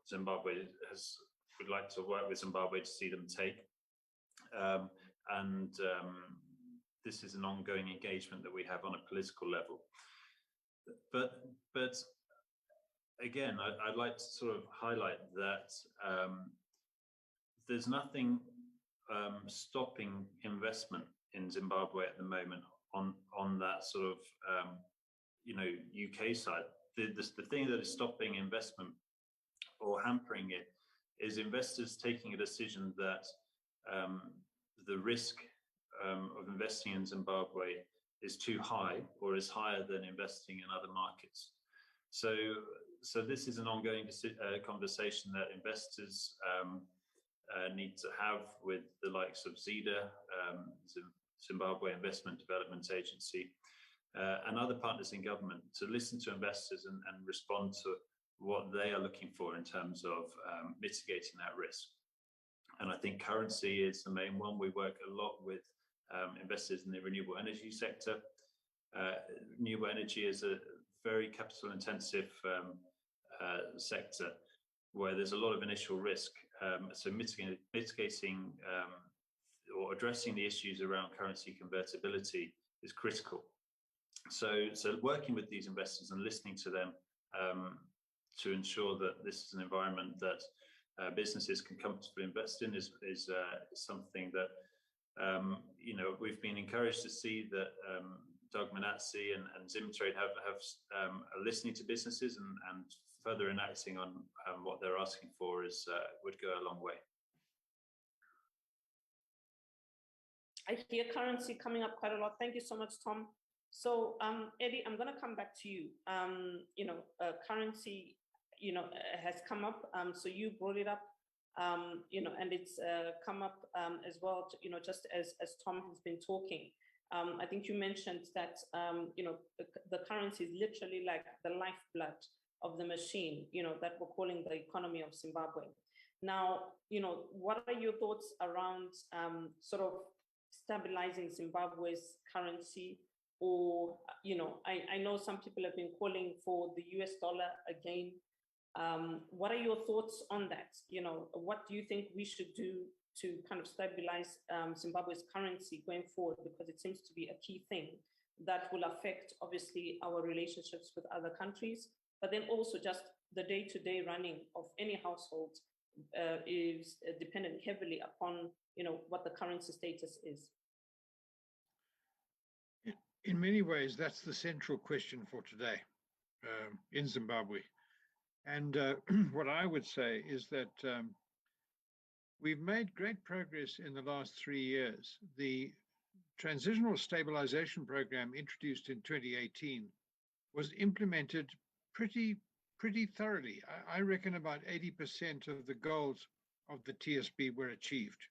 Speaker 6: Zimbabwe would like to work with Zimbabwe to see them take, and this is an ongoing engagement that we have on a political level. But again, I'd like to sort of highlight that there's nothing stopping investment in Zimbabwe at the moment on that sort of UK side. The thing that is stopping investment or hampering it is investors taking a decision that the risk of investing in Zimbabwe is too high, or is higher than investing in other markets. So this is an ongoing conversation that investors need to have with the likes of ZIDA, Zimbabwe Investment Development Agency, and other partners in government, to listen to investors and respond to what they are looking for in terms of mitigating that risk. And I think currency is the main one. We work a lot with investors in the renewable energy sector. Renewable energy is a very capital intensive sector where there's a lot of initial risk. So mitigating or addressing the issues around currency convertibility is critical. So working with these investors and listening to them to ensure that this is an environment that businesses can comfortably invest in is something that we've been encouraged to see that Doug Manatsi and Zimtrade are listening to businesses and further enacting on what they're asking for would go a long way.
Speaker 1: I hear currency coming up quite a lot. Thank you so much, Tom. So, Eddie, I'm going to come back to you. Currency, has come up. So you brought it up, and it's come up as well. Just as Tom has been talking. I think you mentioned that the currency is literally like the lifeblood of the machine. That we're calling the economy of Zimbabwe. Now, what are your thoughts around sort of stabilizing Zimbabwe's currency? Or, I know some people have been calling for the US dollar again. What are your thoughts on that? What do you think we should do to kind of stabilize Zimbabwe's currency going forward? Because it seems to be a key thing that will affect, obviously, our relationships with other countries, but then also just the day-to-day running of any household is dependent heavily upon, what the currency status is.
Speaker 4: In many ways, that's the central question for today in Zimbabwe. And what I would say is that we've made great progress in the last 3 years. The Transitional Stabilization Program introduced in 2018 was implemented pretty thoroughly. I reckon about 80% of the goals of the TSB were achieved.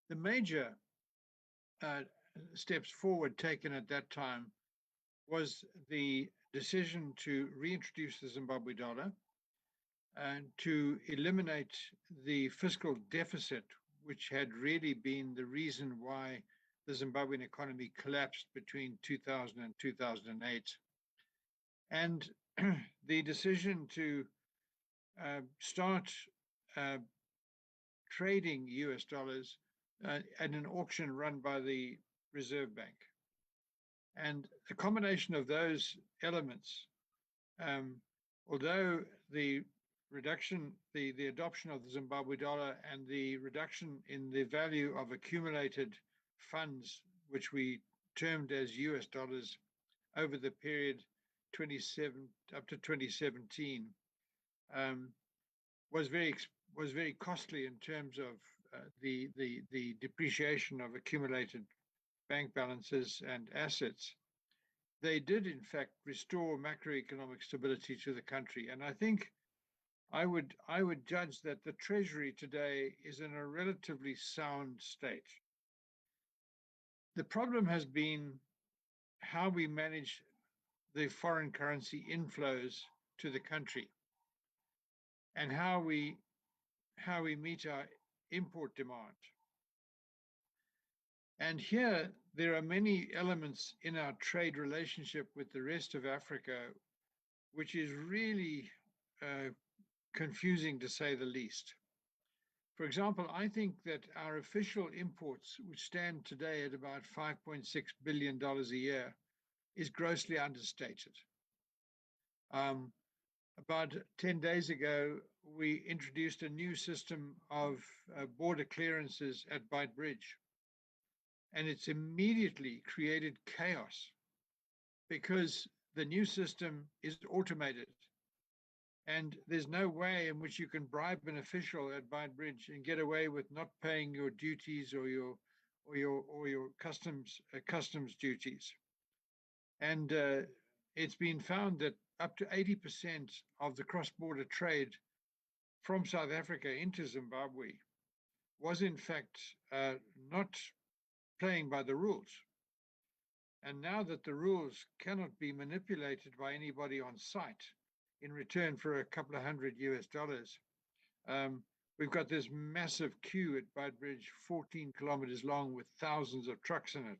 Speaker 4: The major steps forward taken at that time was the decision to reintroduce the Zimbabwe dollar and to eliminate the fiscal deficit, which had really been the reason why the Zimbabwean economy collapsed between 2000 and 2008. And the decision to start trading US dollars at an auction run by the Reserve Bank. And the combination of those elements, although the adoption of the Zimbabwe dollar and the reduction in the value of accumulated funds, which we termed as US dollars over the period up to 2017, was very costly in terms of the depreciation of accumulated bank balances and assets. They did, in fact, restore macroeconomic stability to the country. And I think I would judge that the Treasury today is in a relatively sound state. The problem has been how we manage the foreign currency inflows to the country and how we meet our import demand. And here, there are many elements in our trade relationship with the rest of Africa, which is really confusing to say the least. For example, I think that our official imports, which stand today at about $5.6 billion a year, is grossly understated. About 10 days ago, we introduced a new system of border clearances at Byte Bridge. And it's immediately created chaos because the new system is automated. And there's no way in which you can bribe an official at Byte Bridge and get away with not paying your duties or your customs duties. And it's been found that up to 80% of the cross-border trade from South Africa into Zimbabwe was in fact not playing by the rules. And now that the rules cannot be manipulated by anybody on site in return for a couple of $100 US, we've got this massive queue at Byte Bridge, 14 kilometers long with thousands of trucks in it.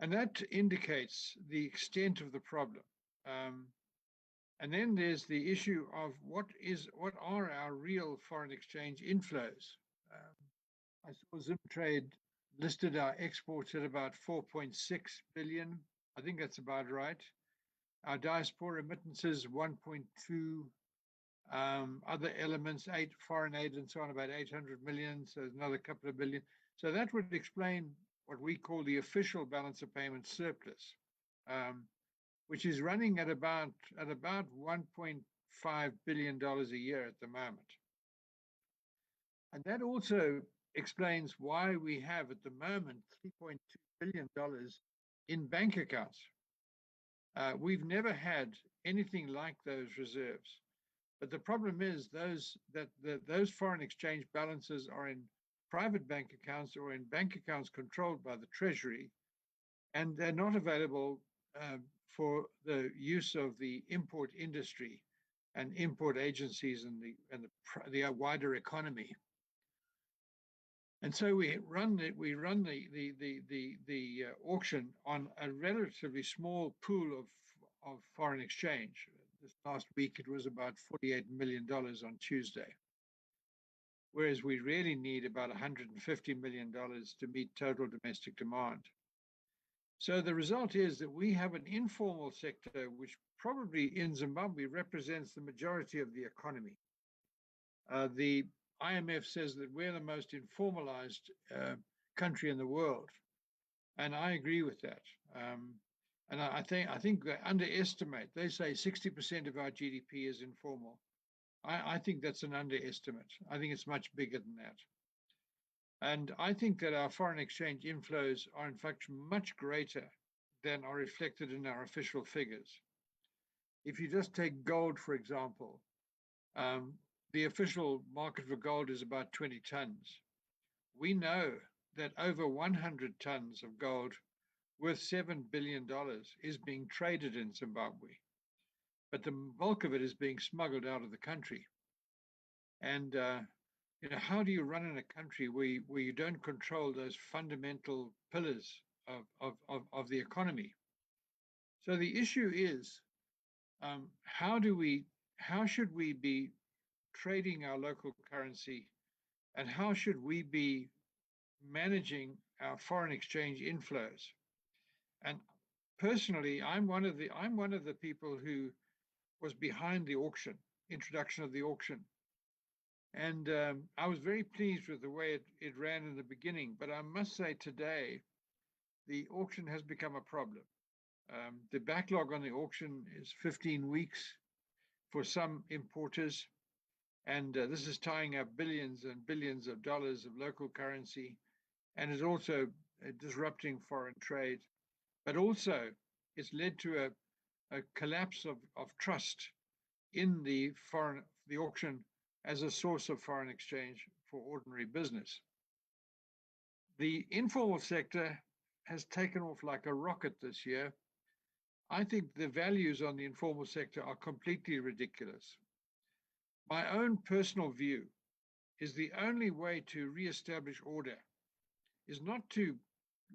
Speaker 4: And that indicates the extent of the problem. And then there's the issue of what are our real foreign exchange inflows? I saw Zimtrade listed our exports at about 4.6 billion. I think that's about right. Our diaspora remittances, 1.2. Other elements, 8 foreign aid and so on, about 800 million. So there's another couple of billion. So that would explain what we call the official balance of payments surplus, which is running at about $1.5 billion a year at the moment. And that also explains why we have at the moment $3.2 billion in bank accounts. We've never had anything like those reserves. But the problem is those foreign exchange balances are in private bank accounts or in bank accounts controlled by the Treasury, and they're not available for the use of the import industry and import agencies and the wider economy. And so we run the auction on a relatively small pool of foreign exchange. This last week, it was about $48 million on Tuesday, whereas we really need about $150 million to meet total domestic demand. So the result is that we have an informal sector, which probably in Zimbabwe represents the majority of the economy. The IMF says that we're the most informalized country in the world, and I agree with that. And I think they underestimate. They say 60% of our GDP is informal. I think that's an underestimate. I think it's much bigger than that. And I think that our foreign exchange inflows are in fact much greater than are reflected in our official figures. If you just take gold, for example, the official market for gold is about 20 tons. We know that over 100 tons of gold worth $7 billion is being traded in Zimbabwe, but the bulk of it is being smuggled out of the country. And how do you run in a country where you don't control those fundamental pillars of the economy? So the issue is, how should we be trading our local currency, and how should we be managing our foreign exchange inflows? And personally, I'm one of the people who was behind the introduction of the auction. And I was very pleased with the way it ran in the beginning. But I must say today, the auction has become a problem. The backlog on the auction is 15 weeks for some importers. And this is tying up billions and billions of dollars of local currency, and is also disrupting foreign trade. But also, it's led to a collapse of trust in the auction as a source of foreign exchange for ordinary business. The informal sector has taken off like a rocket this year. I think the values on the informal sector are completely ridiculous. My own personal view is the only way to reestablish order is not to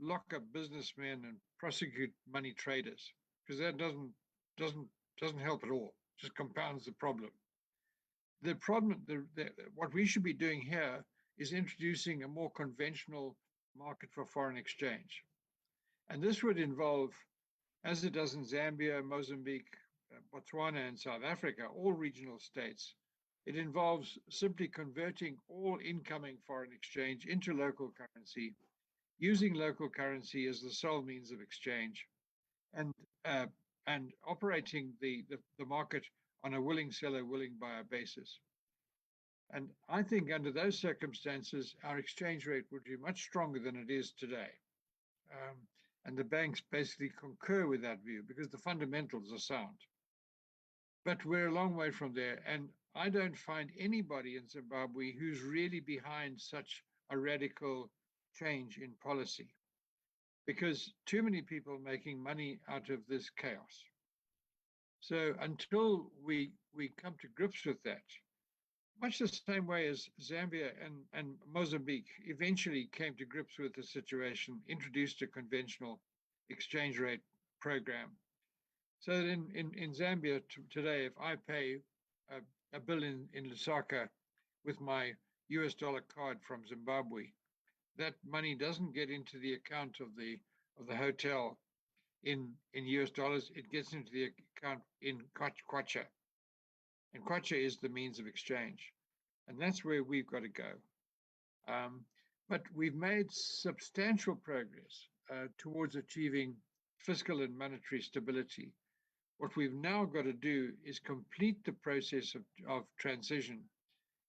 Speaker 4: lock up businessmen and prosecute money traders, because that doesn't help at all, just compounds the problem. The problem, what we should be doing here is introducing a more conventional market for foreign exchange. And this would involve, as it does in Zambia, Mozambique, Botswana, and South Africa, all regional states, it involves simply converting all incoming foreign exchange into local currency, using local currency as the sole means of exchange, and operating the market on a willing seller, willing buyer basis. And I think under those circumstances, our exchange rate would be much stronger than it is today. And the banks basically concur with that view because the fundamentals are sound. But we're a long way from there. And I don't find anybody in Zimbabwe who's really behind such a radical change in policy, because too many people are making money out of this chaos. So until we come to grips with that, much the same way as Zambia and Mozambique eventually came to grips with the situation, introduced a conventional exchange rate program. So that in Zambia today, if I pay a bill in Lusaka with my US dollar card from Zimbabwe, that money doesn't get into the account of the hotel in US dollars. It gets into the account in kwacha. And kwacha is the means of exchange. And that's where we've got to go. But we've made substantial progress towards achieving fiscal and monetary stability. What we've now got to do is complete the process of transition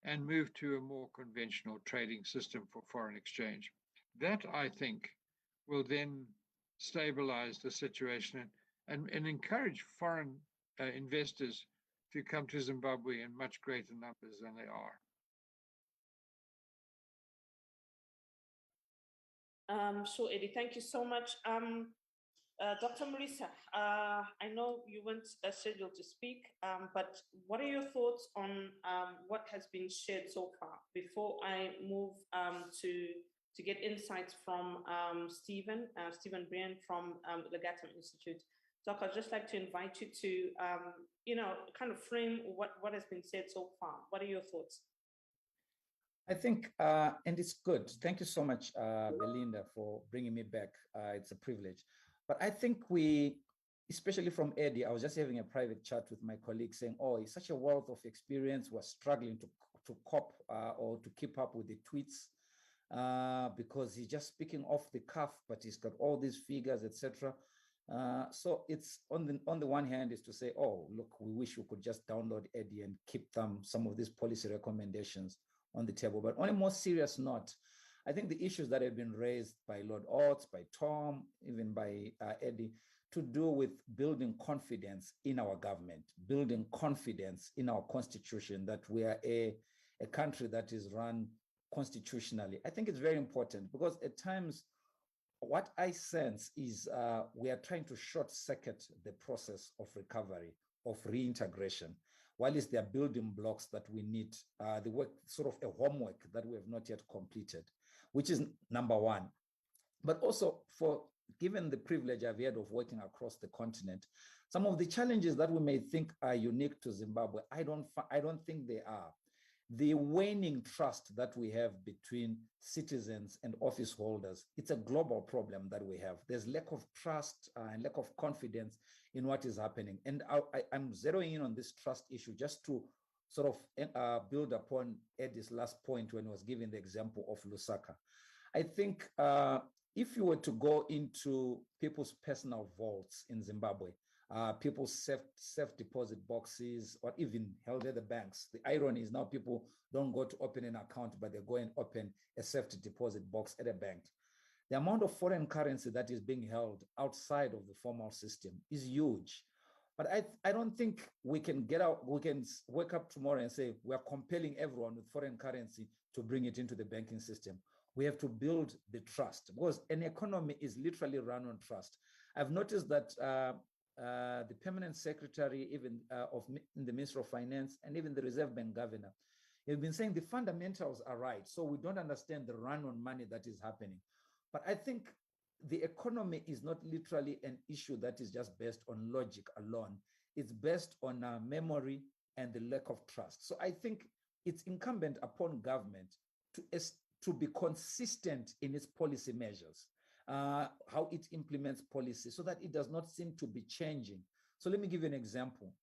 Speaker 4: and move to a more conventional trading system for foreign exchange. That, I think, will then stabilize the situation and encourage foreign investors to come to Zimbabwe in much greater numbers than they are.
Speaker 1: Sure, Eddie, thank you so much. Dr. Marisa, I know you weren't scheduled to speak, but what are your thoughts on what has been shared so far before I move to get insights from Stephen Brian from the Gatham Institute? Doc, I'd just like to invite you to, kind of frame what has been said so far. What are your thoughts?
Speaker 2: I think, and it's good. Thank you so much, Belinda, for bringing me back. It's a privilege. But I think especially from Eddie, I was just having a private chat with my colleague saying, oh, he's such a wealth of experience. We're struggling to cope or to keep up with the tweets because he's just speaking off the cuff, but he's got all these figures, etc. So it's on the one hand is to say, oh, look, we wish we could just download Eddie and keep some of these policy recommendations on the table. But on a more serious note, I think the issues that have been raised by Lord Oates, by Tom, even by Eddie, to do with building confidence in our government, building confidence in our constitution, that we are a country that is run constitutionally. I think it's very important because at times, what I sense is we are trying to short circuit the process of recovery, of reintegration. while there are building blocks that we need, the work, sort of a homework that we have not yet completed, which is number one. But also, given the privilege I've had of working across the continent, some of the challenges that we may think are unique to Zimbabwe, I don't think they are. The waning trust that we have between citizens and office holders, it's a global problem that we have. There's lack of trust and lack of confidence in what is happening. And I'm zeroing in on this trust issue just to sort of build upon Eddie's last point when he was giving the example of Lusaka. I think if you were to go into people's personal vaults in Zimbabwe, people's safe deposit boxes, or even held at the banks. The irony is now people don't go to open an account, but they go and open a safe deposit box at a bank. The amount of foreign currency that is being held outside of the formal system is huge. But I don't think we can wake up tomorrow and say we are compelling everyone with foreign currency to bring it into the banking system. We have to build the trust, because an economy is literally run on trust. I've noticed that the permanent secretary, even in the Ministry of Finance, and even the Reserve Bank governor, have been saying the fundamentals are right. So we don't understand the run on money that is happening. But I think the economy is not literally an issue that is just based on logic alone. It's based on memory and the lack of trust. So I think it's incumbent upon government to be consistent in its policy measures. How it implements policy so that it does not seem to be changing. So let me give you an example.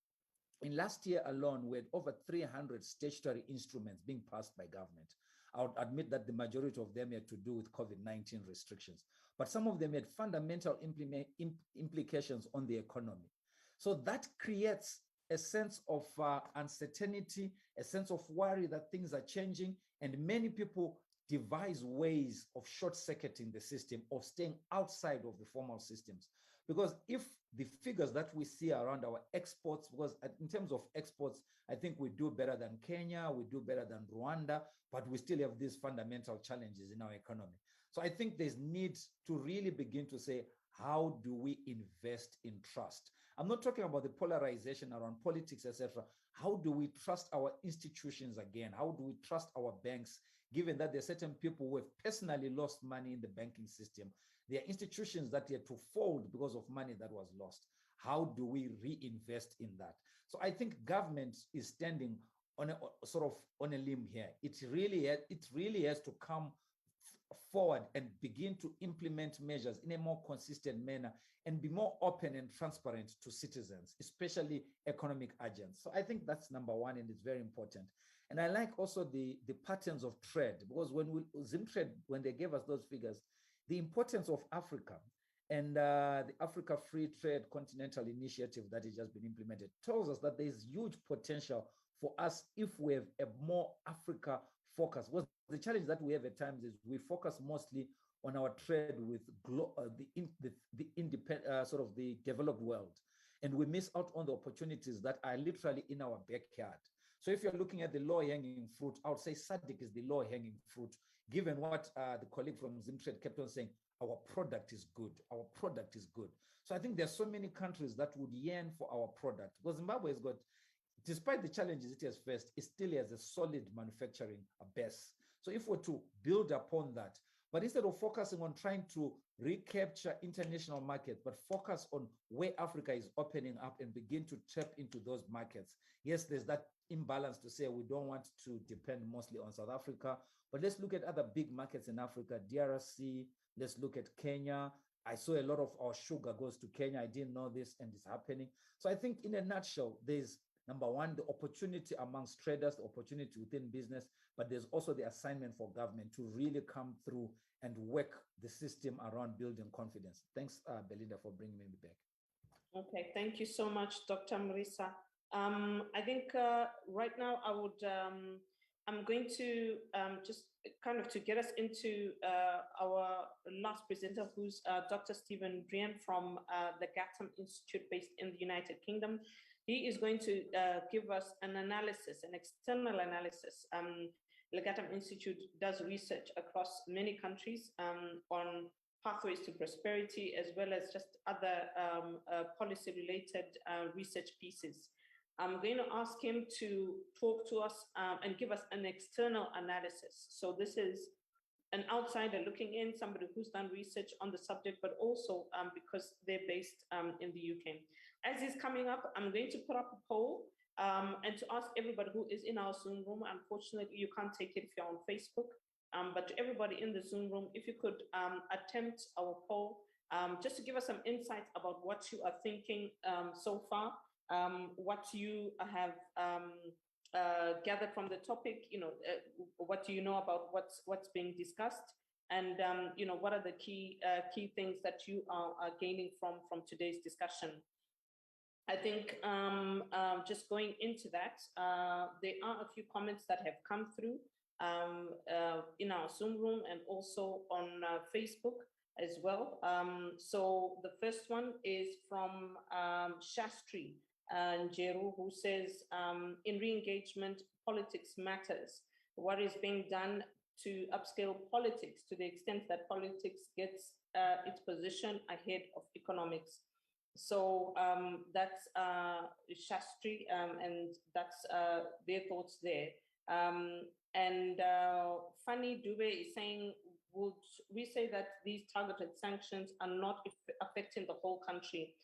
Speaker 2: In last year alone, we had over 300 statutory instruments being passed by government. I would admit that the majority of them had to do with COVID-19 restrictions, but some of them had fundamental implications on the economy. So that creates a sense of uncertainty, a sense of worry that things are changing, and many people devise ways of short-circuiting the system, of staying outside of the formal systems. Because if the figures that we see around our exports, because in terms of exports, I think we do better than Kenya, we do better than Rwanda, but we still have these fundamental challenges in our economy. So I think there's need to really begin to say, how do we invest in trust? I'm not talking about the polarization around politics, etc. How do we trust our institutions again? How do we trust our banks, given that there are certain people who have personally lost money in the banking system? There are institutions that had to fold because of money that was lost. How do we reinvest in that? So I think government is standing on a limb here. It really has to come forward and begin to implement measures in a more consistent manner and be more open and transparent to citizens, especially economic agents. So I think that's number one, and it's very important. And I like also the patterns of trade, because when Zimtrade, when they gave us those figures, the importance of Africa and the Africa Free Trade Continental Initiative that has just been implemented tells us that there's huge potential for us if we have a more Africa focus. Well, the challenge that we have at times is we focus mostly on our trade with the independent, sort of the developed world, and we miss out on the opportunities that are literally in our backyard. So if you're looking at the low-hanging fruit, I would say SADC is the low-hanging fruit, given what the colleague from Zimtrade kept on saying, our product is good, our product is good. So I think there's so many countries that would yearn for our product, because Zimbabwe has got, despite the challenges it has faced, it still has a solid manufacturing base. So if we're to build upon that, but instead of focusing on trying to recapture international markets, but focus on where Africa is opening up and begin to tap into those markets. Yes, there's that imbalance to say we don't want to depend mostly on South Africa, but let's look at other big markets in Africa, DRC, let's look at Kenya. I saw a lot of our sugar goes to Kenya. I didn't know this, and it's happening. So I think in a nutshell, there's number one, the opportunity amongst traders, the opportunity within business, but there's also the assignment for government to really come through and work the system around building confidence. Thanks, Belinda, for bringing me back.
Speaker 1: Okay, thank you so much, Dr. Mrisa. I think right now I'm going to just kind of to get us into our last presenter, who's Dr. Stephen Drian from the Gatham Institute based in the United Kingdom. He is going to give us an analysis, an external analysis. The Gatham Institute does research across many countries on pathways to prosperity, as well as just other policy-related research pieces. I'm going to ask him to talk to us and give us an external analysis. So this is an outsider looking in, somebody who's done research on the subject, but also because they're based in the UK. As is coming up, I'm going to put up a poll and to ask everybody who is in our Zoom room. Unfortunately, you can't take it if you're on Facebook, but to everybody in the Zoom room, if you could attempt our poll, just to give us some insights about what you are thinking so far, what you have gathered from the topic, what do you know about what's being discussed, and what are the key things that you are gaining from today's discussion. I think just going into that, there are a few comments that have come through in our Zoom room and also on Facebook as well. So the first one is from Shastri Njeru, who says, in re-engagement, politics matters. What is being done to upscale politics to the extent that politics gets its position ahead of economics? So that's Shastri, and that's their thoughts there. And Fanny Dube is saying, would we say that these targeted sanctions are not affecting the whole country?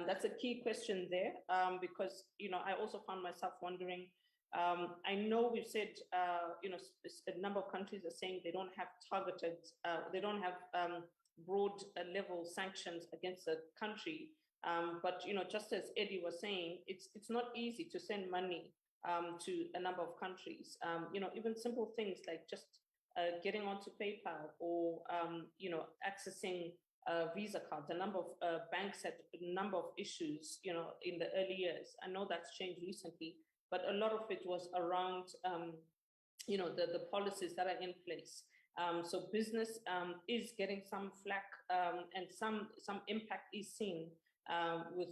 Speaker 1: That's a key question there, because I also found myself wondering. I know we've said a number of countries are saying they don't have targeted, they don't have broad level sanctions against the country. But just as Eddie was saying, it's not easy to send money to a number of countries. Even simple things like just getting onto PayPal or accessing Visa cards. A number of banks had a number of issues, in the early years. I know that's changed recently, but a lot of it was around, the policies that are in place. So business is getting some flack, and some impact is seen with,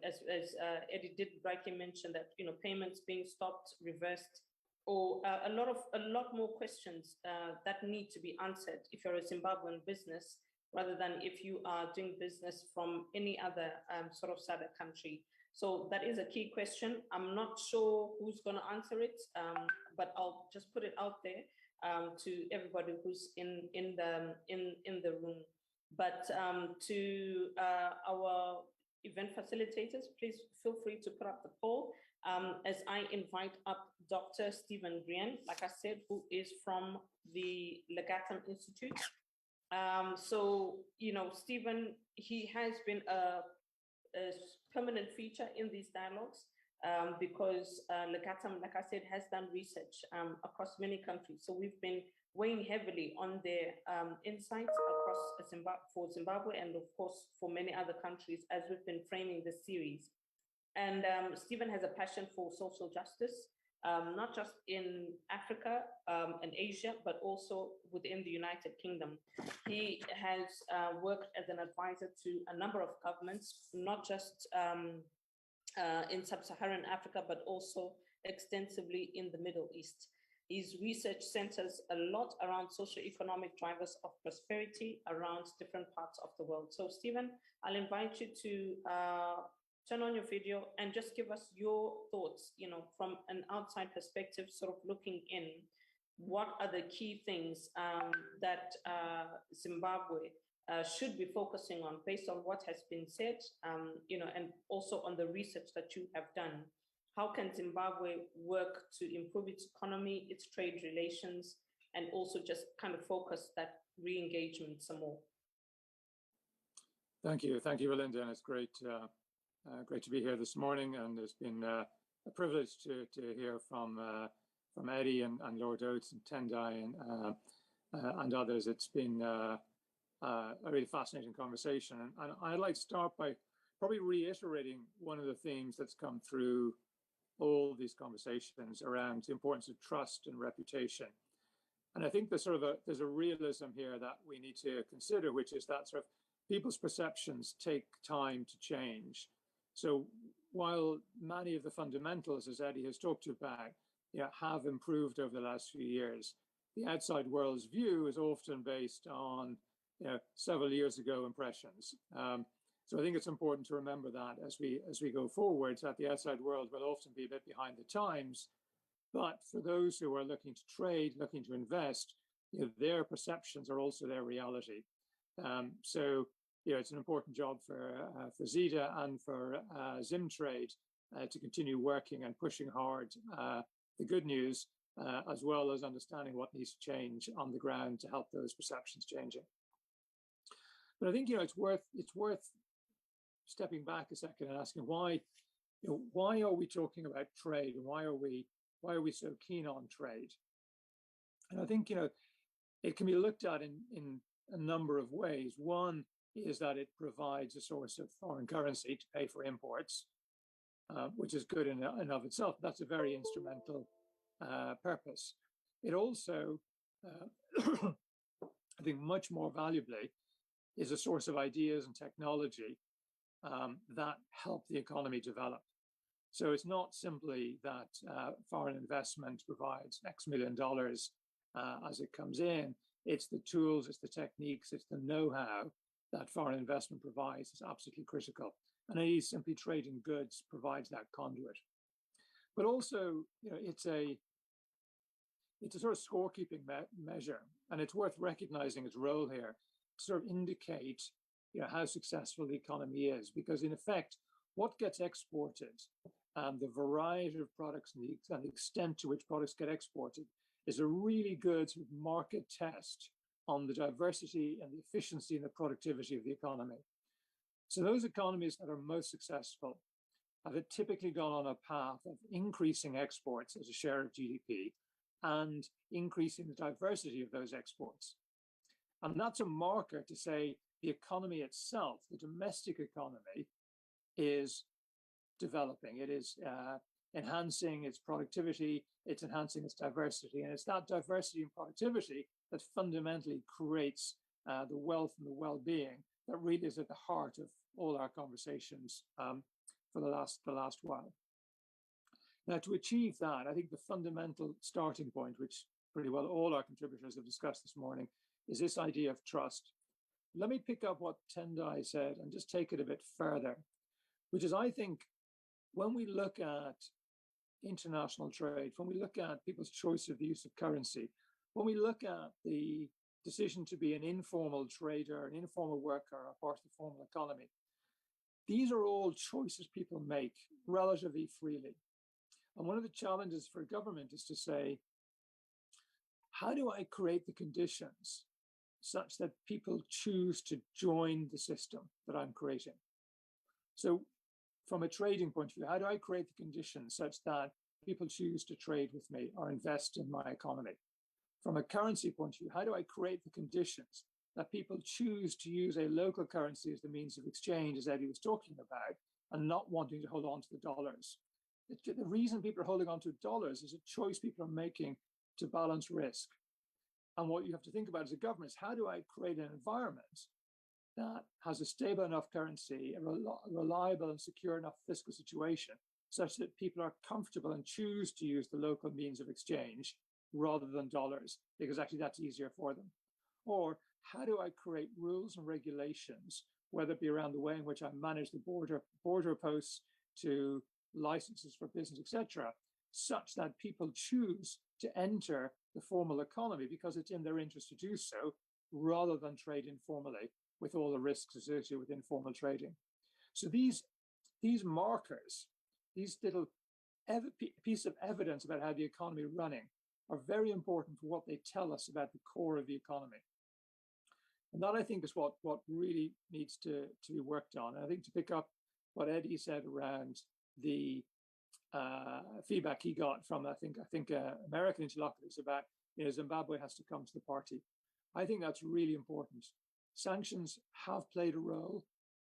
Speaker 1: as Eddie did rightly mention that, payments being stopped, reversed, or a lot more questions that need to be answered if you're a Zimbabwean business, rather than if you are doing business from any other sort of SADC country. So that is a key question. I'm not sure who's going to answer it, but I'll just put it out there to everybody who's in the room. But to our event facilitators, please feel free to put up the poll as I invite up Dr. Stephen Grian, like I said, who is from the Legatum Institute. So, Stephen, he has been a permanent feature in these dialogues because Legatum, like I said, has done research across many countries. So we've been weighing heavily on their insights across for Zimbabwe and of course for many other countries as we've been framing this series. And Stephen has a passion for social justice, not just in Africa and Asia, but also within the United Kingdom. He has worked as an advisor to a number of governments, not just in sub-Saharan Africa, but also extensively in the Middle East. His research centers a lot around socioeconomic drivers of prosperity around different parts of the world. So Stephen, I'll invite you to turn on your video and just give us your thoughts, from an outside perspective, sort of looking in. What are the key things that Zimbabwe should be focusing on based on what has been said, and also on the research that you have done? How can Zimbabwe work to improve its economy, its trade relations, and also just kind of focus that re-engagement some more?
Speaker 7: Thank you, Belinda, and it's great to be here this morning. And it's been a privilege to hear from Eddie and Lord Oates and Tendai and others. It's been a really fascinating conversation, and I'd like to start by probably reiterating one of the themes that's come through all these conversations around the importance of trust and reputation. And I think there's a realism here that we need to consider, which is that sort of people's perceptions take time to change. So while many of the fundamentals, as Eddie has talked about, have improved over the last few years, the outside world's view is often based on several years ago impressions. So I think it's important to remember that as we go forward, that the outside world will often be a bit behind the times. But for those who are looking to trade, looking to invest, their perceptions are also their reality. So it's an important job for Zeta and for Zimtrade to continue working and pushing hard the good news, as well as understanding what needs to change on the ground to help those perceptions changing. But I think it's worth stepping back a second and asking why are we talking about trade, and why are we so keen on trade? And I think it can be looked at in a number of ways. One is that it provides a source of foreign currency to pay for imports, which is good in and of itself. That's a very instrumental purpose. It also, I think much more valuably, is a source of ideas and technology that help the economy develop. So it's not simply that foreign investment provides X $million as it comes in. It's the tools, it's the techniques, it's the know-how that foreign investment provides is absolutely critical. And simply trading goods provides that conduit. But also, it's a sort of scorekeeping measure, and it's worth recognizing its role here to sort of indicate how successful the economy is, because in effect, what gets exported and the variety of products and the extent to which products get exported is a really good sort of market test on the diversity and the efficiency and the productivity of the economy. So those economies that are most successful have typically gone on a path of increasing exports as a share of GDP and increasing the diversity of those exports. And that's a marker to say the economy itself, the domestic economy, is developing. It is enhancing its productivity, it's enhancing its diversity. And it's that diversity and productivity that fundamentally creates the wealth and the well-being that really is at the heart of all our conversations for the last while. Now, to achieve that, I think the fundamental starting point, which pretty well all our contributors have discussed this morning, is this idea of trust. Let me pick up what Tendai said and just take it a bit further, which is, I think, when we look at international trade, when we look at people's choice of the use of currency, when we look at the decision to be an informal trader, an informal worker, or part of the formal economy, these are all choices people make relatively freely. And one of the challenges for government is to say, how do I create the conditions such that people choose to join the system that I'm creating? So from a trading point of view, how do I create the conditions such that people choose to trade with me or invest in my economy? From a currency point of view, how do I create the conditions that people choose to use a local currency as the means of exchange, as Eddie was talking about, and not wanting to hold on to the dollars? The reason people are holding on to dollars is a choice people are making to balance risk. And what you have to think about as a government is, how do I create an environment that has a stable enough currency, a reliable and secure enough fiscal situation, such that people are comfortable and choose to use the local means of exchange rather than dollars, because actually that's easier for them? Or how do I create rules and regulations, whether it be around the way in which I manage the border posts to licenses for business, etc., such that people choose to enter the formal economy because it's in their interest to do so, rather than trade informally with all the risks associated with informal trading. So these markers, these little piece of evidence about how the economy is running, are very important for what they tell us about the core of the economy. And that, I think, is what really needs to be worked on. And I think, to pick up what Eddie said around the feedback he got from, I think American interlocutors about, Zimbabwe has to come to the party. I think that's really important. Sanctions have played a role,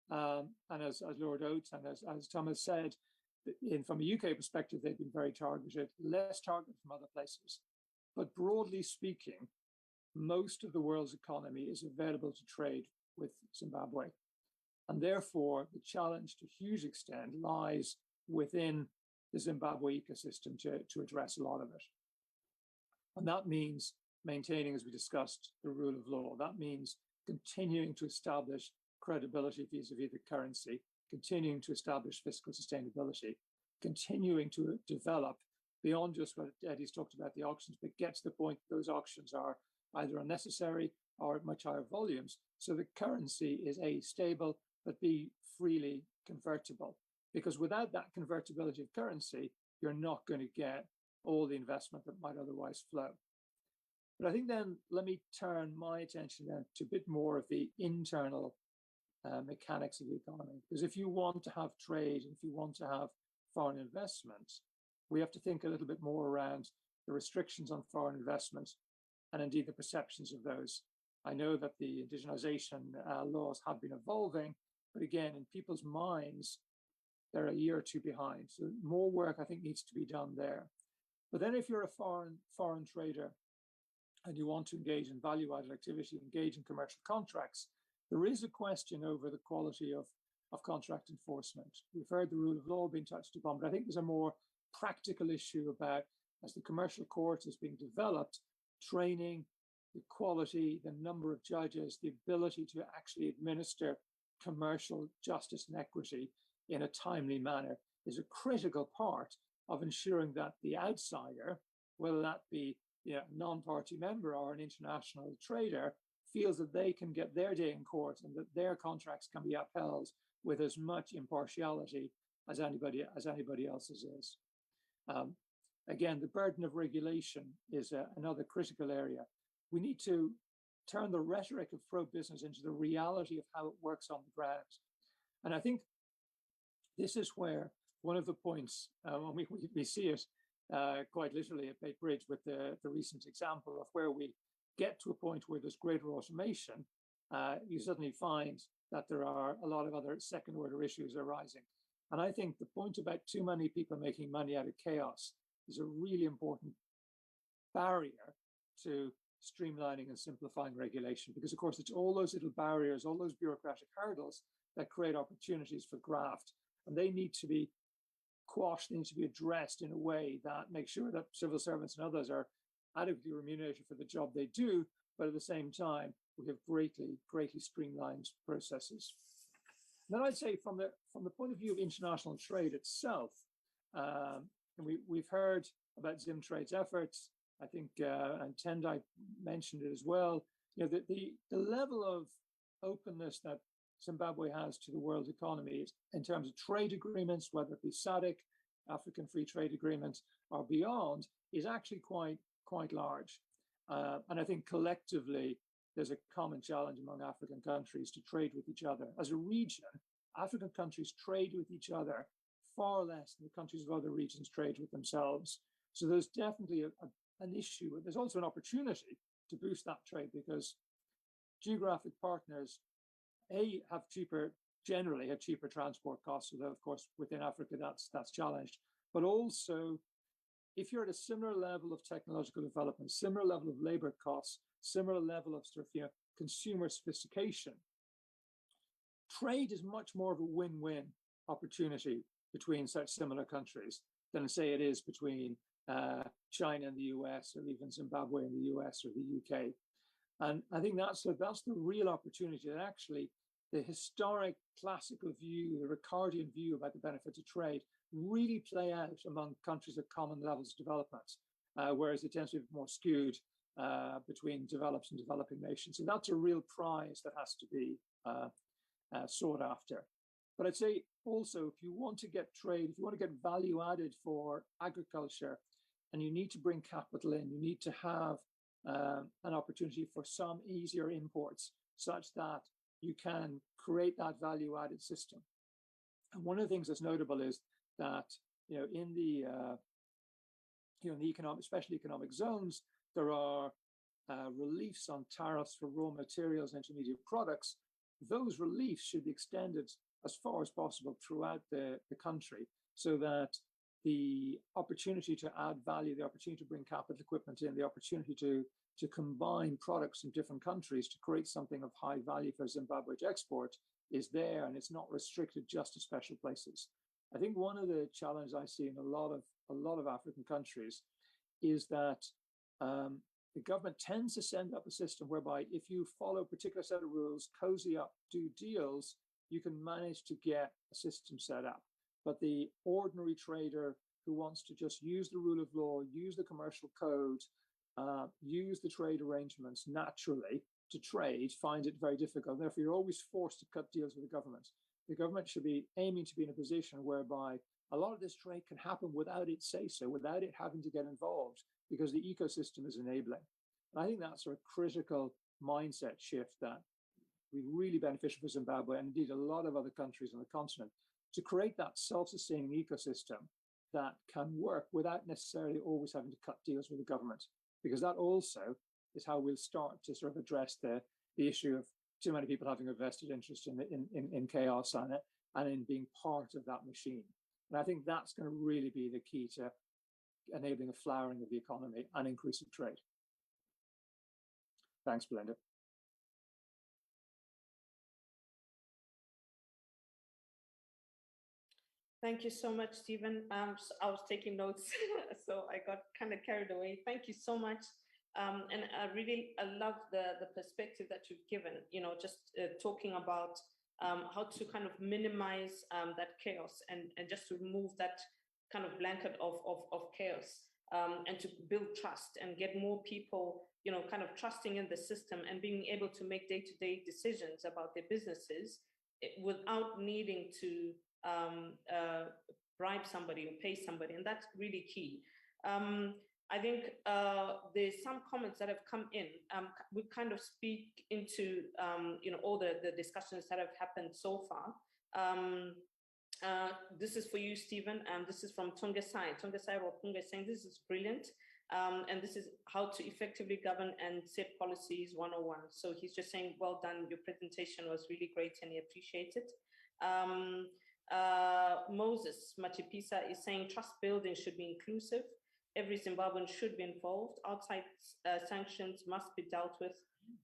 Speaker 7: and as Lord Oates and as Thomas said, from a UK perspective, they've been very targeted, less targeted from other places. But broadly speaking, most of the world's economy is available to trade with Zimbabwe. And therefore, the challenge to a huge extent lies within the Zimbabwe ecosystem to address a lot of it. And that means maintaining, as we discussed, the rule of law. That means continuing to establish credibility vis-a-vis the currency, continuing to establish fiscal sustainability, continuing to develop beyond just what Eddie's talked about, the auctions, but get to the point that those auctions are either unnecessary or at much higher volumes. So the currency is A, stable, but B, freely convertible. Because without that convertibility of currency, you're not going to get all the investment that might otherwise flow. But I think then let me turn my attention then to a bit more of the internal mechanics of the economy. Because if you want to have trade, if you want to have foreign investment, we have to think a little bit more around the restrictions on foreign investment and indeed the perceptions of those. I know that the indigenization laws have been evolving, but again, in people's minds, they're a year or two behind. So more work, I think, needs to be done there. But then if you're a foreign trader and you want to engage in value-added activity, engage in commercial contracts, there is a question over the quality of contract enforcement. We've heard the rule of law being touched upon, but I think there's a more practical issue about, as the commercial court is being developed, training, the quality, the number of judges, the ability to actually administer commercial justice and equity in a timely manner is a critical part of ensuring that the outsider, whether that be a non-party member or an international trader, feels that they can get their day in court and that their contracts can be upheld with as much impartiality as anybody else's is. Again, the burden of regulation is another critical area. We need to turn the rhetoric of pro-business into the reality of how it works on the ground. And I think this is where one of the points, we see it quite literally at Bay Bridge with the recent example of where we get to a point where there's greater automation, you suddenly find that there are a lot of other second-order issues arising. And I think the point about too many people making money out of chaos is a really important barrier to streamlining and simplifying regulation, because of course it's all those little barriers, all those bureaucratic hurdles that create opportunities for graft, and they need to be quashed, they need to be addressed in a way that makes sure that civil servants and others are adequately remunerated for the job they do, but at the same time we have greatly streamlined processes. Then I'd say from the point of view of international trade itself, and we've heard about Zimtrade's efforts. I think, and Tendai mentioned it as well, the level of openness that Zimbabwe has to the world economy in terms of trade agreements, whether it be SADC, African Free Trade Agreement, or beyond, is actually quite large. And I think collectively, there's a common challenge among African countries to trade with each other. As a region, African countries trade with each other far less than the countries of other regions trade with themselves. So there's definitely an issue. There's also an opportunity to boost that trade because geographic partners, generally have cheaper transport costs, although of course within Africa that's challenged. But also, if you're at a similar level of technological development, similar level of labor costs, similar level of consumer sophistication, trade is much more of a win-win opportunity between such similar countries than say it is between China and the US, or even Zimbabwe and the US or the UK. And I think that's the real opportunity, that actually the historic classical view, the Ricardian view about the benefits of trade really play out among countries at common levels of development, whereas it tends to be more skewed between developed and developing nations. And that's a real prize that has to be sought after. But I'd say also, if you want to get trade, if you want to get value added for agriculture, and you need to bring capital in, you need to have an opportunity for some easier imports such that you can create that value added system. And one of the things that's notable is that, in the economic, especially economic zones, there are reliefs on tariffs for raw materials and intermediate products. Those reliefs should be extended as far as possible throughout the country, so that the opportunity to add value, the opportunity to bring capital equipment in, the opportunity to combine products from different countries to create something of high value for Zimbabwe to export is there, and it's not restricted just to special places. I think one of the challenges I see in a lot of African countries is that the government tends to send up a system whereby if you follow a particular set of rules, cozy up, do deals, you can manage to get a system set up. But the ordinary trader who wants to just use the rule of law, use the commercial code, use the trade arrangements naturally to trade, finds it very difficult. Therefore, you're always forced to cut deals with the government. The government should be aiming to be in a position whereby a lot of this trade can happen without it say so, without it having to get involved, because the ecosystem is enabling. And I think that's a critical mindset shift that would be really beneficial for Zimbabwe and indeed a lot of other countries on the continent, to create that self-sustaining ecosystem that can work without necessarily always having to cut deals with the government, because that also is how we'll start to sort of address the issue of too many people having a vested interest in chaos on it and in being part of that machine. And I think that's going to really be the key to enabling a flowering of the economy and increasing trade. Thanks, Belinda.
Speaker 1: Thank you so much, Stephen. So I was taking notes, so I got kind of carried away. Thank you so much. And I love the perspective that you've given, just talking about how to kind of minimize that chaos and just to remove that kind of blanket of chaos and to build trust and get more people, kind of trusting in the system and being able to make day-to-day decisions about their businesses without needing to bribe somebody or pay somebody. And that's really key. I think there's some comments that have come in. We kind of speak into all the discussions that have happened so far. This is for you, Stephen. This is from Tungesai. Tungesai Ropunga is saying this is brilliant. And this is how to effectively govern and set policies 101. So he's just saying, well done. Your presentation was really great and he appreciates it. Moses Machipisa is saying trust building should be inclusive. Every Zimbabwean should be involved. Outside sanctions must be dealt with.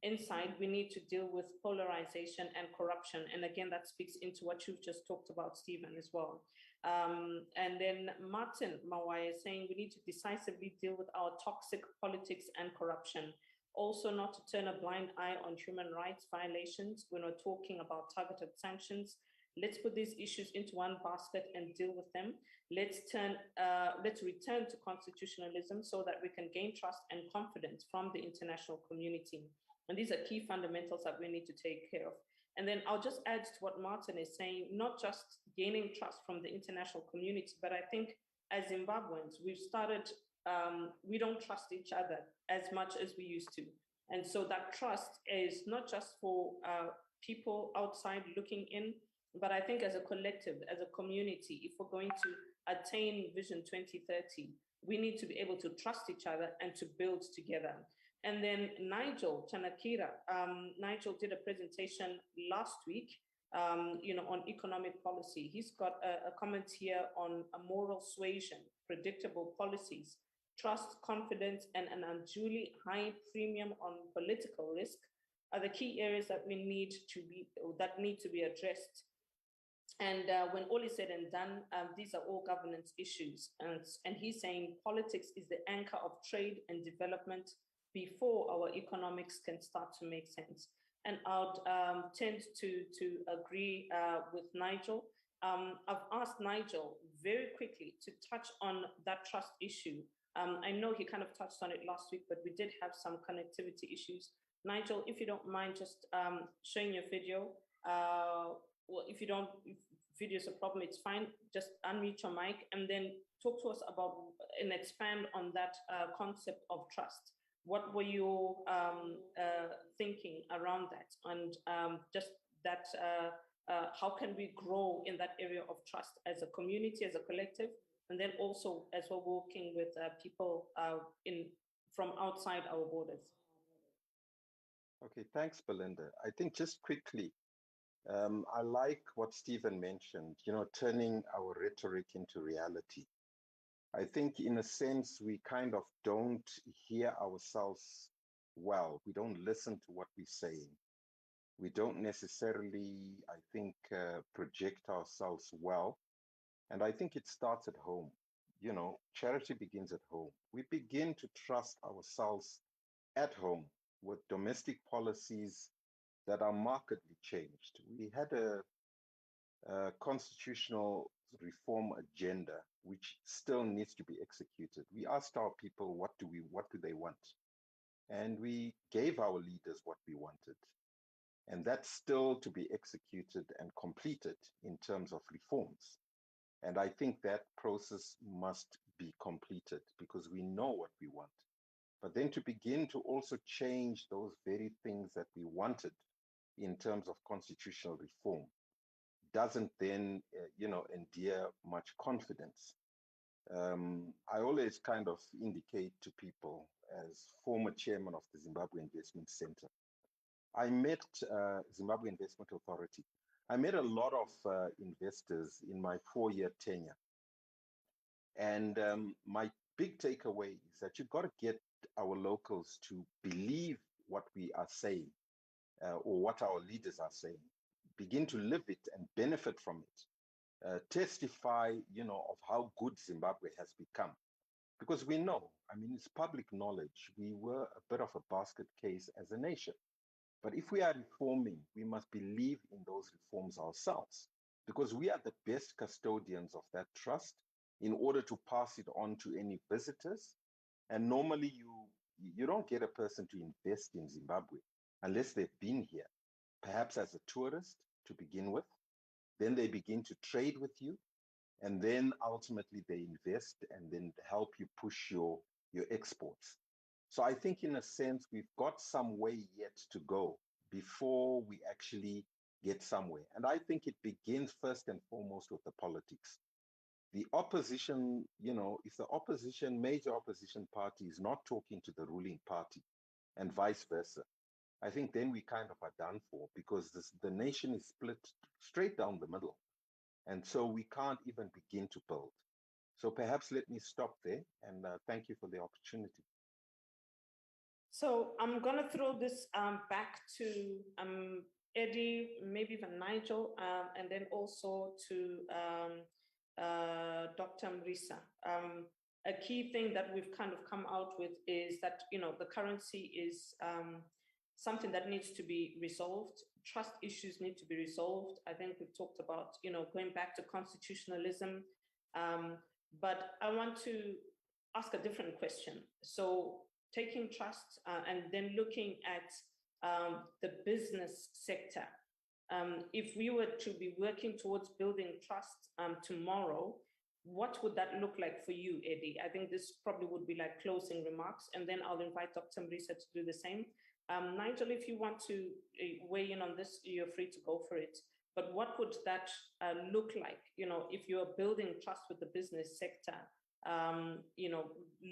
Speaker 1: Inside, we need to deal with polarization and corruption. And again, that speaks into what you've just talked about, Stephen, as well. And then Martin Mawai is saying we need to decisively deal with our toxic politics and corruption. Also, not to turn a blind eye on human rights violations when we're talking about targeted sanctions. Let's put these issues into one basket and deal with them. Let's return to constitutionalism so that we can gain trust and confidence from the international community. And these are key fundamentals that we need to take care of. And then I'll just add to what Martin is saying, not just gaining trust from the international community, but I think as Zimbabweans, we've started, we don't trust each other as much as we used to. And so that trust is not just for people outside looking in, but I think as a collective, as a community, if we're going to attain Vision 2030, we need to be able to trust each other and to build together. And then Nigel Chanakira, Nigel did a presentation last week, on economic policy. He's got a comment here on a moral suasion, predictable policies, trust, confidence, and an unduly high premium on political risk are the key areas that need to be addressed. And when all is said and done, these are all governance issues. And he's saying politics is the anchor of trade and development before our economics can start to make sense. And I'd tend to agree with Nigel. I've asked Nigel very quickly to touch on that trust issue. I know he kind of touched on it last week, but we did have some connectivity issues. Nigel, if you don't mind just showing your video. Well, if video is a problem, it's fine. Just unmute your mic and then talk to us about and expand on that concept of trust. What were you thinking around that? And just that, how can we grow in that area of trust as a community, as a collective, and then also as we're working with people from outside our borders?
Speaker 8: Okay, thanks, Belinda. I think just quickly, I like what Stephen mentioned, turning our rhetoric into reality. I think in a sense, we kind of don't hear ourselves well. We don't listen to what we're saying. We don't necessarily, I think, project ourselves well. And I think it starts at home. Charity begins at home. We begin to trust ourselves at home with domestic policies that are markedly changed. We had a constitutional reform agenda which still needs to be executed. We asked our people, what do they want? And we gave our leaders what we wanted. And that's still to be executed and completed in terms of reforms. And I think that process must be completed because we know what we want. But then to begin to also change those very things that we wanted in terms of constitutional reform doesn't then, endear much confidence. I always kind of indicate to people as former chairman of the Zimbabwe Investment Center, I met Zimbabwe Investment Authority. I met a lot of investors in my 4-year tenure. And my big takeaway is that you've got to get our locals to believe what we are saying or what our leaders are saying, begin to live it and benefit from it, testify, of how good Zimbabwe has become. Because we know, it's public knowledge, we were a bit of a basket case as a nation. But if we are reforming, we must believe in those reforms ourselves, because we are the best custodians of that trust in order to pass it on to any visitors. And normally you don't get a person to invest in Zimbabwe unless they've been here, perhaps as a tourist to begin with. Then they begin to trade with you. And then ultimately they invest and then help you push your exports. So I think in a sense, we've got some way yet to go before we actually get somewhere. And I think it begins first and foremost with the politics. The opposition, if the major opposition party is not talking to the ruling party and vice versa, I think then we kind of are done for, because the nation is split straight down the middle. And so we can't even begin to build. So perhaps let me stop there and thank you for the opportunity.
Speaker 1: So I'm going to throw this back to Eddie, maybe even Nigel, and then also to Dr. Mrisa. A key thing that we've kind of come out with is that, the currency is something that needs to be resolved. Trust issues need to be resolved. I think we've talked about, going back to constitutionalism. But I want to ask a different question. So taking trust and then looking at the business sector. If we were to be working towards building trust tomorrow, what would that look like for you, Eddie? I think this probably would be like closing remarks, and then I'll invite Dr. Mrisa to do the same. Nigel, if you want to weigh in on this, you're free to go for it. But what would that look like, if you're building trust with the business sector,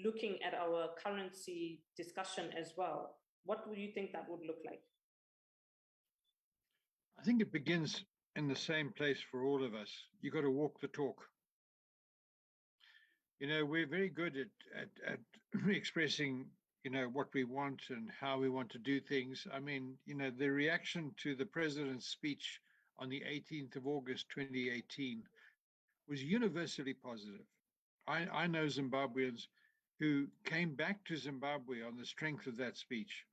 Speaker 1: looking at our currency discussion as well? What would you think that would look like?
Speaker 4: I think it begins in the same place for all of us. You got to walk the talk. We're very good at expressing, what we want and how we want to do things. The reaction to the president's speech on the 18th of August, 2018 was universally positive. I know Zimbabweans who came back to Zimbabwe on the strength of that speech.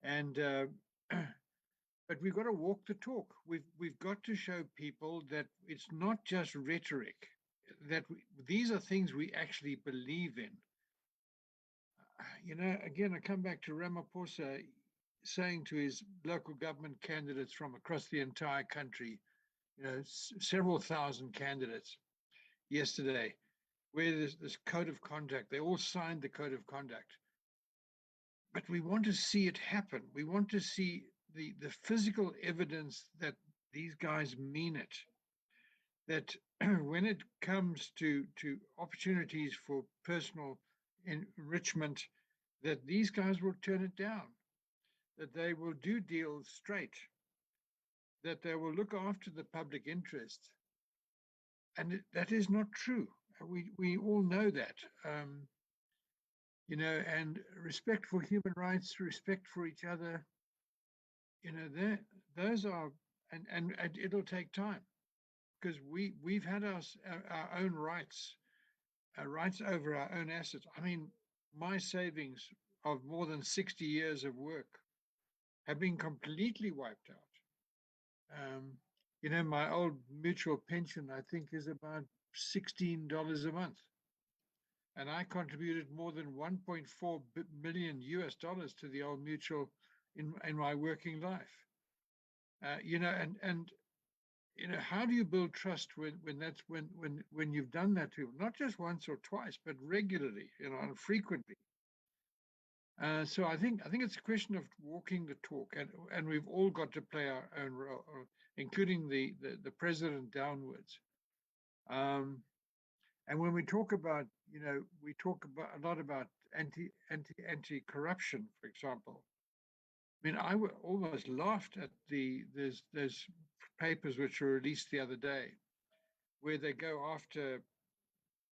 Speaker 4: And but we've got to walk the talk. We've got to show people that it's not just rhetoric, that these are things we actually believe in. Again, I come back to Ramaphosa saying to his local government candidates from across the entire country, several thousand candidates yesterday, where there's this code of conduct. They all signed the code of conduct. But we want to see it happen. We want to see the physical evidence that these guys mean it. That when it comes to opportunities for personal enrichment, that these guys will turn it down, that they will do deals straight, that they will look after the public interest. And that is not true. We all know that. And respect for human rights, respect for each other, those are, and it'll take time, because we've had our own rights over our own assets. My savings of more than 60 years of work have been completely wiped out. You know, my old mutual pension, I think, is about $16 a month. And I contributed more than 1.4 million US dollars to the old mutual in my working life. You know, and you know, how do you build trust when you've done that to not just once or twice, but regularly, you know, and frequently? So I think it's a question of walking the talk, and we've all got to play our own role, including the president downwards. And when we talk about, you know, we talk about a lot about anti-corruption, for example. I mean, I almost laughed at there's papers which were released the other day, where they go after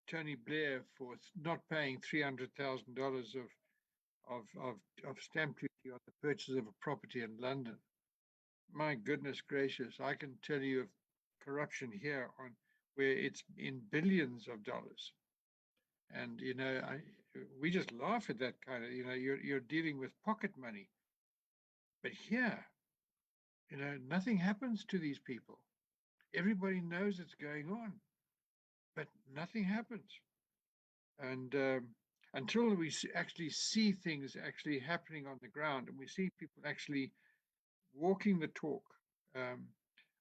Speaker 4: Tony Blair for not paying $300,000 of stamp duty on the purchase of a property in London. My goodness gracious, I can tell you of corruption here on where it's in billions of dollars. And, you know, we just laugh at that kind of, you know, you're dealing with pocket money. But here, you know, nothing happens to these people. Everybody knows it's going on, but nothing happens. And until we actually see things actually happening on the ground and we see people actually walking the talk,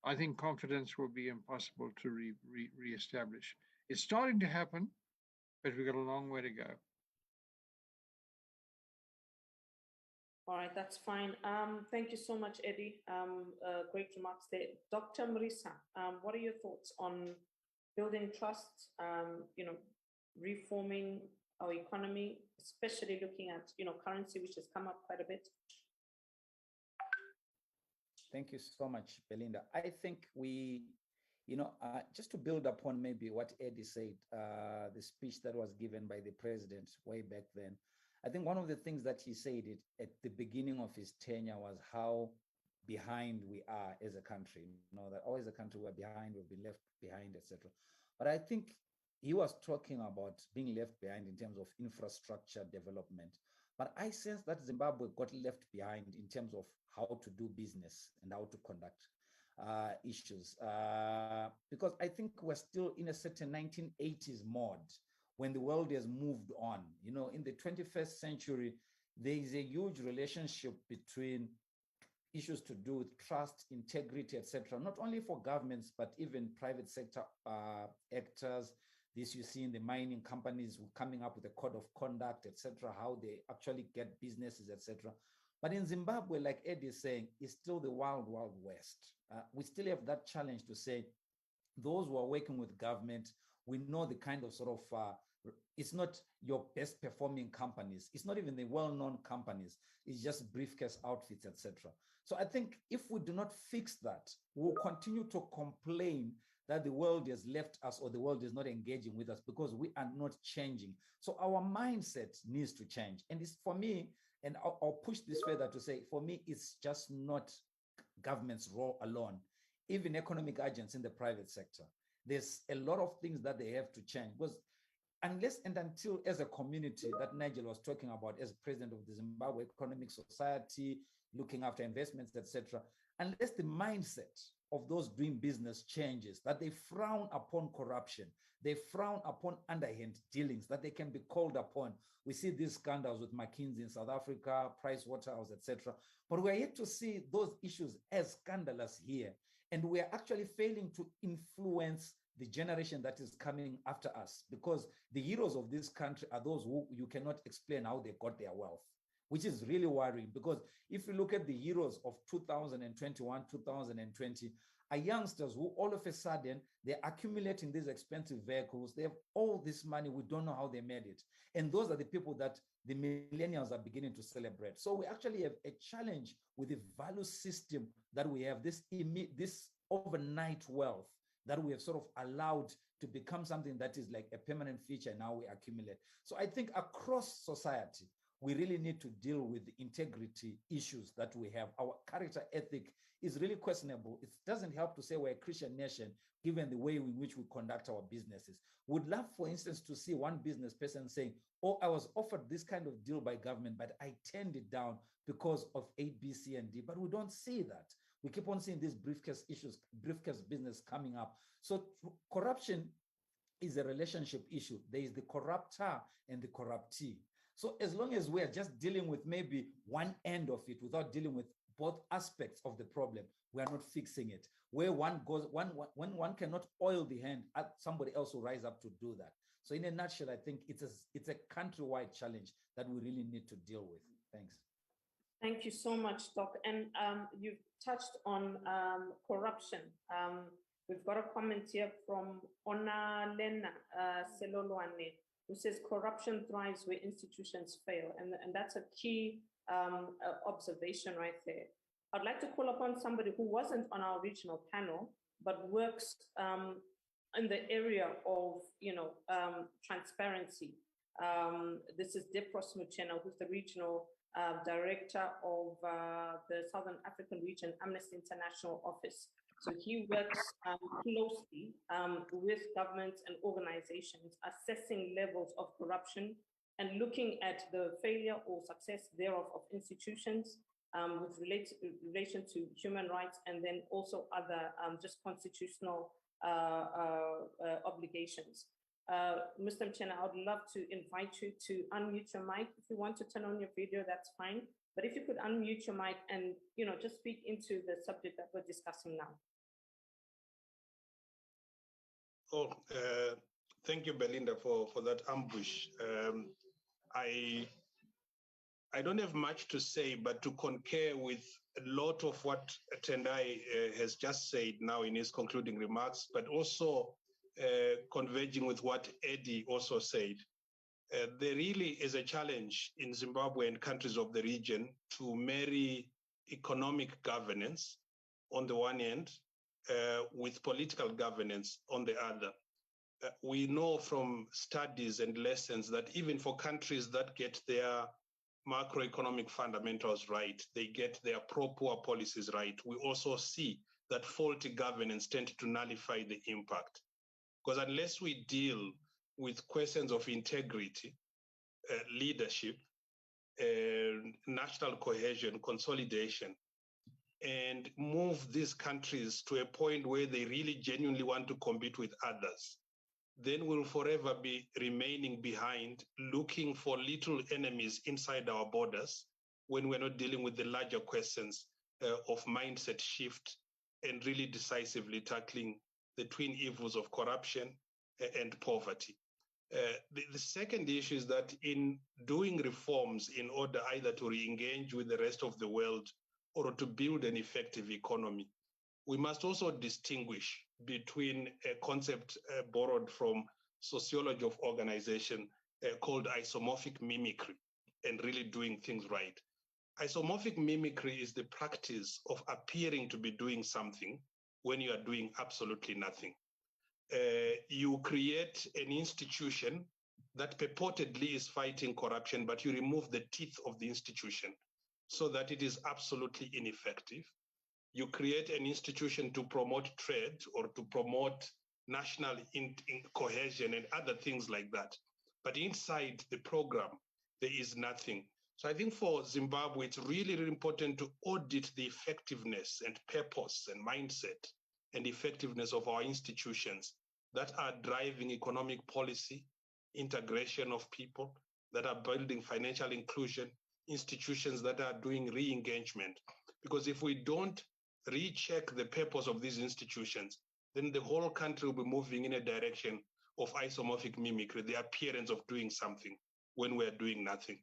Speaker 4: I think confidence will be impossible to reestablish. It's starting to happen, but we've got a long way to go.
Speaker 1: All right, that's fine. Thank you so much, Eddie. Great remarks there. Dr. Marisa, what are your thoughts on building trust, you know, reforming our economy, especially looking at, you know, currency, which has come up quite a bit?
Speaker 2: Thank you so much, Belinda. I think we, you know, just to build upon maybe what Eddie said, the speech that was given by the president way back then, I think one of the things that he said it at the beginning of his tenure was how behind we are as a country. You know, that always a country we're behind, we've been left behind, etc. But I think he was talking about being left behind in terms of infrastructure development. But I sense that Zimbabwe got left behind in terms of how to do business and how to conduct issues. Because I think we're still in a certain 1980s mode when the world has moved on. You know, in the 21st century, there is a huge relationship between issues to do with trust, integrity, etc., not only for governments, but even private sector actors. This you see in the mining companies coming up with a code of conduct, etc., how they actually get businesses, etc. But in Zimbabwe, like Eddie is saying, it's still the wild, wild west. We still have that challenge to say, those who are working with government, we know the kind of sort of, it's not your best performing companies. It's not even the well-known companies. It's just briefcase outfits, etc. So I think if we do not fix that, we'll continue to complain that the world has left us or the world is not engaging with us because we are not changing. So our mindset needs to change. And it's for me, and I'll push this further to say, for me, it's just not government's role alone. Even economic agents in the private sector, there's a lot of things that they have to change, because unless and until, as a community that Nigel was talking about, as president of the Zimbabwe Economic Society, looking after investments, etc., unless the mindset of those doing business changes, that they frown upon corruption, they frown upon underhand dealings, that they can be called upon. We see these scandals with McKinsey in South Africa, Pricewaterhouse, etc. But we're yet to see those issues as scandalous here. And we are actually failing to influence the generation that is coming after us, because the heroes of this country are those who you cannot explain how they got their wealth, which is really worrying. Because if you look at the heroes of 2021, 2020, are youngsters who all of a sudden, they're accumulating these expensive vehicles. They have all this money. We don't know how they made it. And those are the people that the millennials are beginning to celebrate. So we actually have a challenge with the value system that we have, this overnight wealth that we have sort of allowed to become something that is like a permanent feature, and now we accumulate. So I think across society, we really need to deal with the integrity issues that we have. Our character ethic is really questionable. It doesn't help to say we're a Christian nation, given the way in which we conduct our businesses. Would love, for instance, to see one business person saying, oh, I was offered this kind of deal by government, but I turned it down because of A, B, C, and D. But we don't see that. We keep on seeing these briefcase issues, briefcase business coming up. So corruption is a relationship issue. There is the corruptor and the corruptee. So as long as we're just dealing with maybe one end of it without dealing with both aspects of the problem, we are not fixing it. Where one goes, when one cannot oil the hand, somebody else will rise up to do that. So in a nutshell, I think it's a countrywide challenge that we really need to deal with. Thanks.
Speaker 1: Thank you so much, Doc. And you've touched on corruption. We've got a comment here from Onalena Selolwane, who says corruption thrives where institutions fail. And that's a key observation right there. I'd like to call upon somebody who wasn't on our regional panel, but works in the area of, transparency. This is Depros Muchena, who's the regional director of the Southern African Region Amnesty International Office. So he works closely with governments and organizations, assessing levels of corruption and looking at the failure or success thereof of institutions with relation to human rights, and then also other just constitutional obligations. Mr. Mchena, I would love to invite you to unmute your mic. If you want to turn on your video, that's fine. But if you could unmute your mic and just speak into the subject that we're discussing now.
Speaker 9: Oh, thank you, Belinda, for that ambush. I don't have much to say, but to concur with a lot of what Tendai has just said now in his concluding remarks, but also converging with what Eddie also said. There really is a challenge in Zimbabwe and countries of the region to marry economic governance on the one hand with political governance on the other. We know from studies and lessons that even for countries that get their macroeconomic fundamentals right, they get their pro-poor policies right, we also see that faulty governance tend to nullify the impact. Because unless we deal with questions of integrity, leadership, national cohesion, consolidation, and move these countries to a point where they really genuinely want to compete with others, then we'll forever be remaining behind, looking for little enemies inside our borders when we're not dealing with the larger questions of mindset shift and really decisively tackling the twin evils of corruption and poverty. The second issue is that in doing reforms in order either to re-engage with the rest of the world or to build an effective economy, we must also distinguish between a concept borrowed from sociology of organization called isomorphic mimicry and really doing things right. Isomorphic mimicry is the practice of appearing to be doing something when you are doing absolutely nothing. You create an institution that purportedly is fighting corruption, but you remove the teeth of the institution so that it is absolutely ineffective. You create an institution to promote trade or to promote national cohesion and other things like that. But inside the program, there is nothing. So I think for Zimbabwe, it's really, really important to audit the effectiveness and purpose and mindset and effectiveness of our institutions that are driving economic policy, integration of people, that are building financial inclusion, institutions that are doing re-engagement. Because if we don't recheck the purpose of these institutions, then the whole country will be moving in a direction of isomorphic mimicry, the appearance of doing something when we're doing nothing.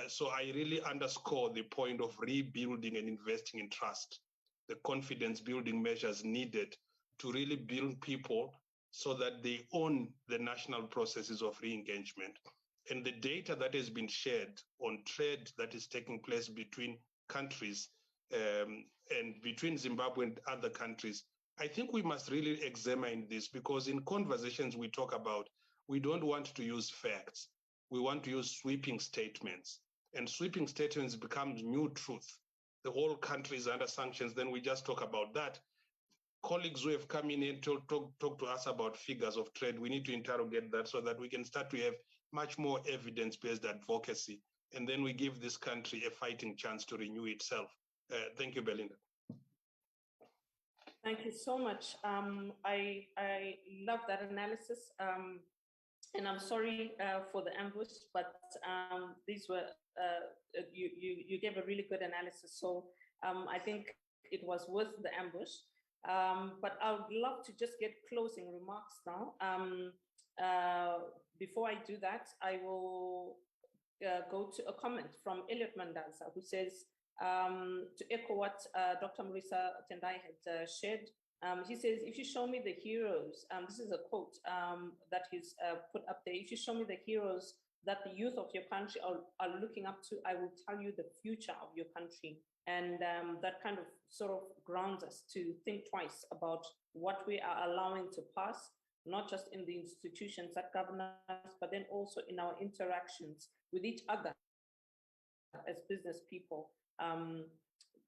Speaker 9: So I really underscore the point of rebuilding and investing in trust, the confidence building measures needed to really build people so that they own the national processes of re-engagement. And the data that has been shared on trade that is taking place between countries and between Zimbabwe and other countries, I think we must really examine this, because in conversations we talk about, we don't want to use facts. We want to use sweeping statements. And sweeping statements become new truth the whole country is under sanctions, then we just talk about that. Colleagues who have come in and talk to us about figures of trade, we need to interrogate that so that we can start to have much more evidence-based advocacy. And then we give this country a fighting chance to renew itself. Thank you, Belinda.
Speaker 1: Thank you so much. I love that analysis. And I'm sorry for the ambush, but these were, you gave a really good analysis. So I think it was worth the ambush. But I would love to just get closing remarks now. Before I do that, I will go to a comment from Elliot Mandanza, who says, to echo what Dr. Marisa Tendai had shared, he says, if you show me the heroes, this is a quote that he's put up there, if you show me the heroes that the youth of your country are looking up to, I will tell you the future of your country. And that kind of sort of grounds us to think twice about what we are allowing to pass, not just in the institutions that govern us, but then also in our interactions with each other as business people.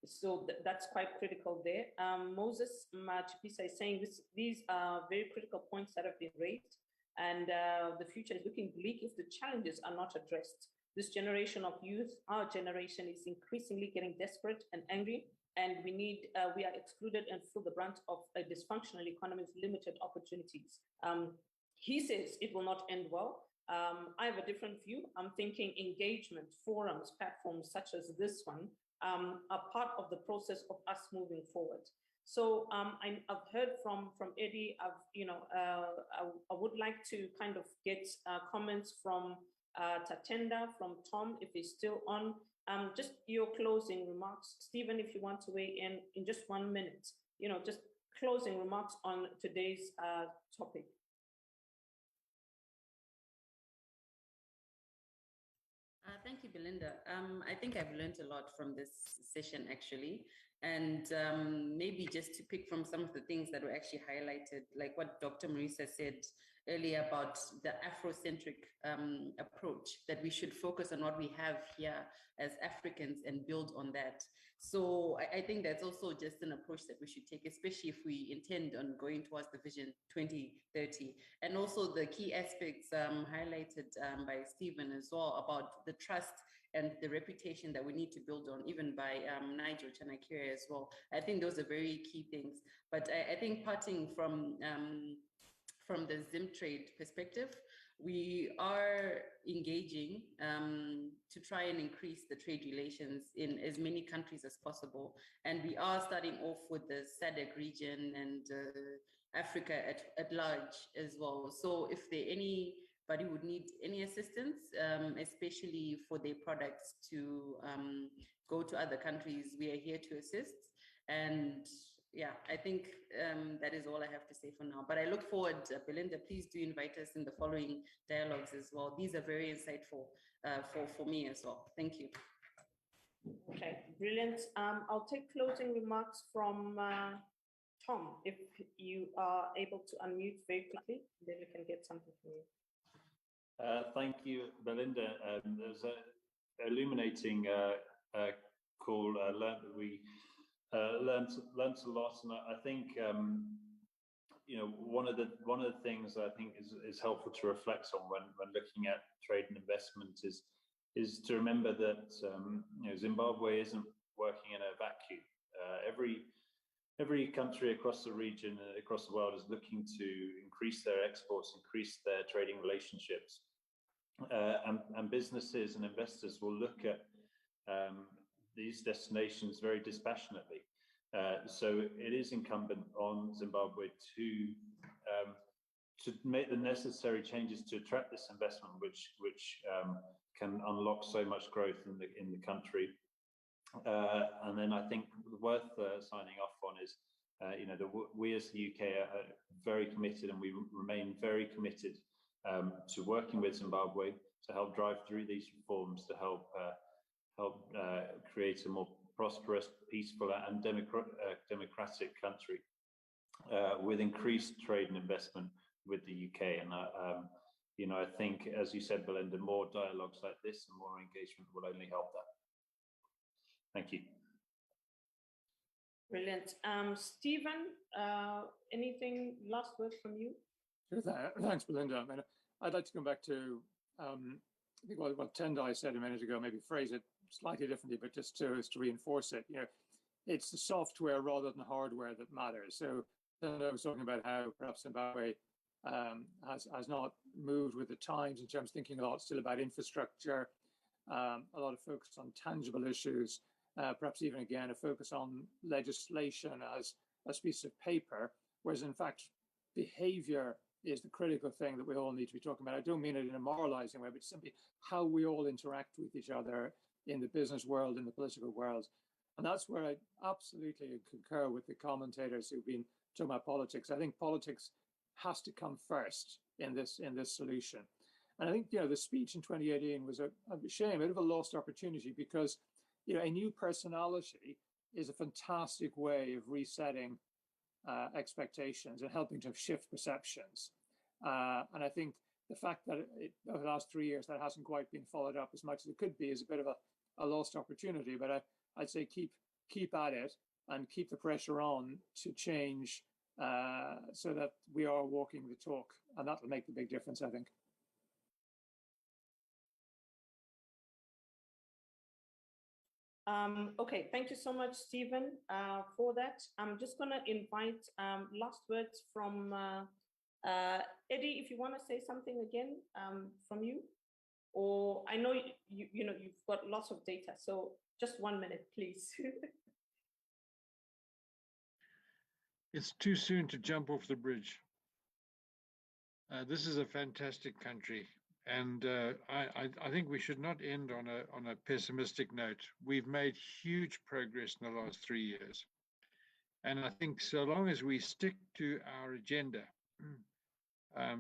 Speaker 1: So that's quite critical there. Moses Machipisa is saying these are very critical points that have been raised, and the future is looking bleak if the challenges are not addressed. This generation of youth, our generation, is increasingly getting desperate and angry, and we are excluded and feel the brunt of a dysfunctional economy's limited opportunities. He says it will not end well. I have a different view. I'm thinking engagement, forums, platforms such as this one are part of the process of us moving forward. So I've heard from Eddie. I would like to kind of get comments from Tatenda, from Tom, if he's still on. Just your closing remarks. Stephen, if you want to weigh in just 1 minute, just closing remarks on today's topic.
Speaker 3: Thank you, Belinda. I think I've learned a lot from this session, actually. And maybe just to pick from some of the things that were actually highlighted, like what Dr. Marisa said earlier about the Afrocentric approach, that we should focus on what we have here as Africans and build on that. So I think that's also just an approach that we should take, especially if we intend on going towards the Vision 2030. And also the key aspects highlighted by Stephen as well about the trust and the reputation that we need to build on, even by Nigel Chanakiri as well. I think those are very key things. But I think parting from the Zimtrade perspective, we are engaging to try and increase the trade relations in as many countries as possible. And we are starting off with the SADC region and Africa at large as well. So if there anybody would need any assistance, especially for their products to go to other countries, we are here to assist. And yeah, I think that is all I have to say for now. But I look forward, Belinda, please do invite us in the following dialogues as well. These are very insightful for me as well. Thank you.
Speaker 1: Okay, brilliant. I'll take closing remarks from Tom, if you are able to unmute very quickly, then we can get something from you.
Speaker 6: Thank you, Belinda. There's an illuminating call. We learned a lot, and I think one of the things I think is helpful to reflect on when looking at trade and investment is to remember that Zimbabwe isn't working in a vacuum. Every country across the region, across the world, is looking to increase their exports, increase their trading relationships, and businesses and investors will look at these destinations very dispassionately. So it is incumbent on Zimbabwe to make the necessary changes to attract this investment, which can unlock so much growth in the country. And then I think worth signing off on is, we as the UK are very committed, and we remain very committed to working with Zimbabwe to help drive through these reforms, to help create a more prosperous, peaceful, and democratic country with increased trade and investment with the UK. And I think, as you said, Belinda, more dialogues like this and more engagement will only help that. Thank you.
Speaker 1: Brilliant. Stephen, anything, last word from you?
Speaker 7: Sure, thanks, Belinda. I mean, I'd like to come back to I think what Tendai said a minute ago, maybe phrase it slightly differently, but just to reinforce it. It's the software rather than hardware that matters. So Tendai was talking about how perhaps Zimbabwe has not moved with the times in terms of thinking a lot still about infrastructure, a lot of focus on tangible issues, perhaps even again a focus on legislation as a piece of paper, whereas in fact behavior is the critical thing that we all need to be talking about. I don't mean it in a moralizing way, but simply how we all interact with each other in the business world, in the political world. And that's where I absolutely concur with the commentators who've been talking about politics. I think politics has to come first in this solution. And I think the speech in 2018 was a shame, a bit of a lost opportunity, because a new personality is a fantastic way of resetting expectations and helping to shift perceptions. And I think the fact that over the last 3 years that hasn't quite been followed up as much as it could be is a bit of a lost opportunity. But I'd say keep at it and keep the pressure on to change so that we are walking the talk, and that will make the big difference, I think.
Speaker 1: Okay, thank you so much, Stephen, for that. I'm just going to invite last words from Eddie, if you want to say something again from you, or I know you've got lots of data, so just 1 minute, please.
Speaker 4: It's too soon to jump off the bridge. This is a fantastic country, and I think we should not end on a pessimistic note. We've made huge progress in the last 3 years, and I think so long as we stick to our agenda,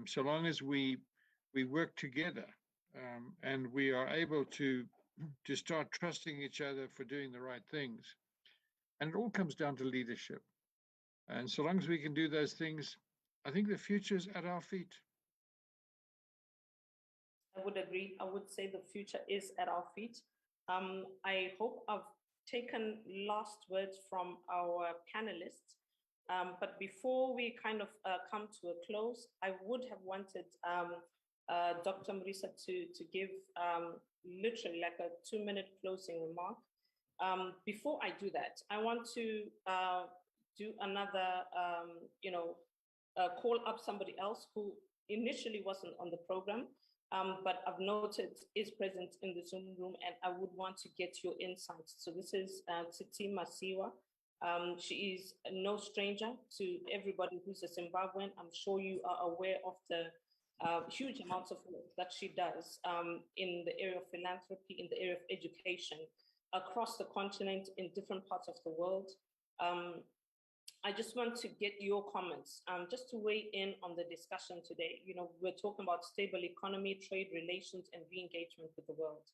Speaker 4: so long as we work together, and we are able to start trusting each other for doing the right things, and it all comes down to leadership. And so long as we can do those things, I think the future is at our feet.
Speaker 1: I would agree. I would say the future is at our feet. I hope I've taken last words from our panelists. But before we kind of come to a close, I would have wanted Dr. Mrisa to give literally like a 2-minute closing remark. Before I do that, I want to do another, call up somebody else who initially wasn't on the program, but I've noted is present in the Zoom room, and I would want to get your insights. So this is Titi Masiwa. She is no stranger to everybody who's a Zimbabwean. I'm sure you are aware of the huge amounts of work that she does in the area of philanthropy, in the area of education, across the continent, in different parts of the world. I just want to get your comments, just to weigh in on the discussion today. We're talking about stable economy, trade relations, and re-engagement with the world.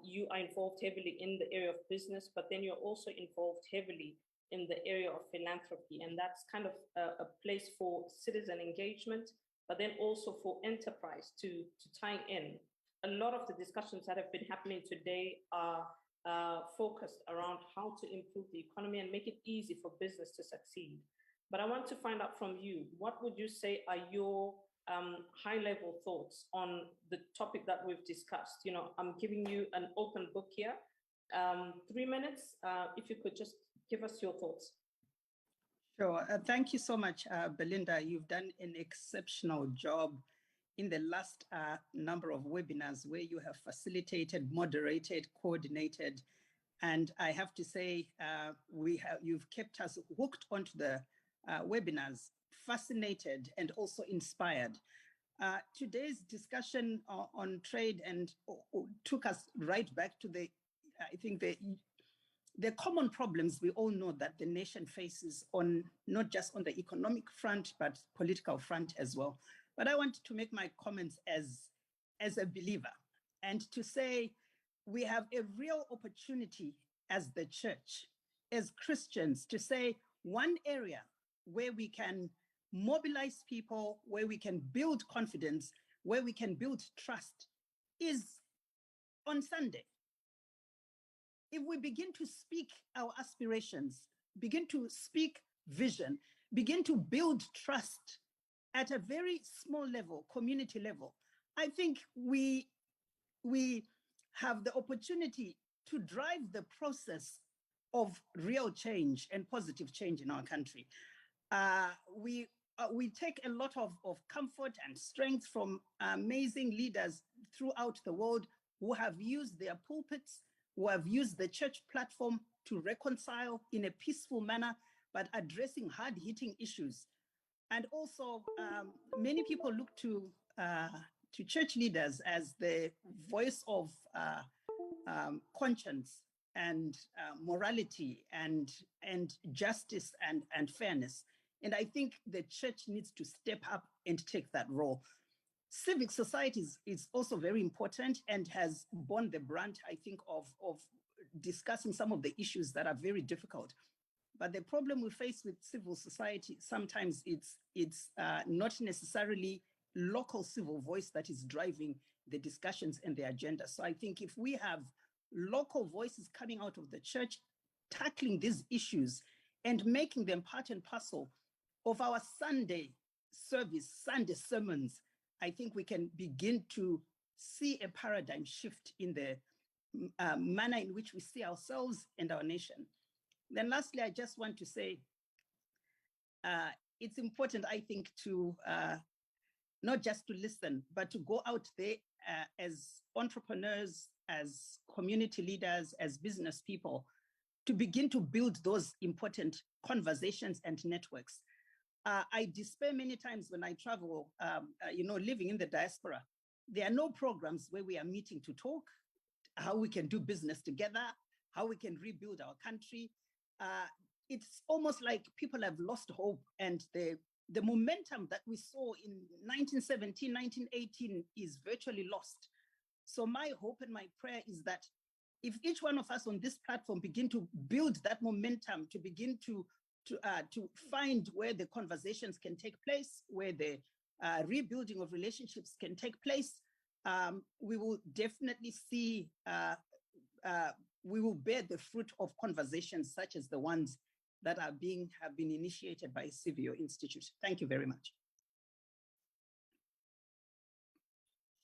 Speaker 1: You are involved heavily in the area of business, but then you're also involved heavily in the area of philanthropy. And that's kind of a place for citizen engagement, but then also for enterprise to tie in. A lot of the discussions that have been happening today are focused around how to improve the economy and make it easy for business to succeed. But I want to find out from you, what would you say are your high-level thoughts on the topic that we've discussed? I'm giving you an open book here. 3 minutes, if you could just give us your thoughts.
Speaker 10: Sure. Thank you so much, Belinda. You've done an exceptional job in the last number of webinars where you have facilitated, moderated, coordinated. And I have to say, you've kept us hooked onto the webinars, fascinated and also inspired. Today's discussion on trade and took us right back to the common problems we all know that the nation faces on not just on the economic front, but political front as well. But I want to make my comments as a believer and to say we have a real opportunity as the church, as Christians, to say one area where we can mobilize people, where we can build confidence, where we can build trust is on Sunday. If we begin to speak our aspirations, begin to speak vision, begin to build trust at a very small level, community level, I think we have the opportunity to drive the process of real change and positive change in our country. We take a lot of comfort and strength from amazing leaders throughout the world who have used their pulpits, who have used the church platform to reconcile in a peaceful manner, but addressing hard-hitting issues. And also, many people look to church leaders as the voice of conscience and morality and justice and fairness. And I think the church needs to step up and take that role. Civic society is also very important and has borne the brunt, I think, of discussing some of the issues that are very difficult. But the problem we face with civil society, sometimes it's not necessarily local civil voice that is driving the discussions and the agenda. So I think if we have local voices coming out of the church, tackling these issues and making them part and parcel of our Sunday service, Sunday sermons, I think we can begin to see a paradigm shift in the manner in which we see ourselves and our nation. Then lastly, I just want to say, it's important, I think, to not just to listen, but to go out there as entrepreneurs, as community leaders, as business people, to begin to build those important conversations and networks. I despair many times when I travel, living in the diaspora. There are no programs where we are meeting to talk, how we can do business together, how we can rebuild our country. It's almost like people have lost hope, and the momentum that we saw in 1917, 1918 is virtually lost. So my hope and my prayer is that if each one of us on this platform begin to build that momentum, to begin to find where the conversations can take place, where the rebuilding of relationships can take place, we will definitely see, we will bear the fruit of conversations such as the ones that have been initiated by Civio Institute. Thank you very much.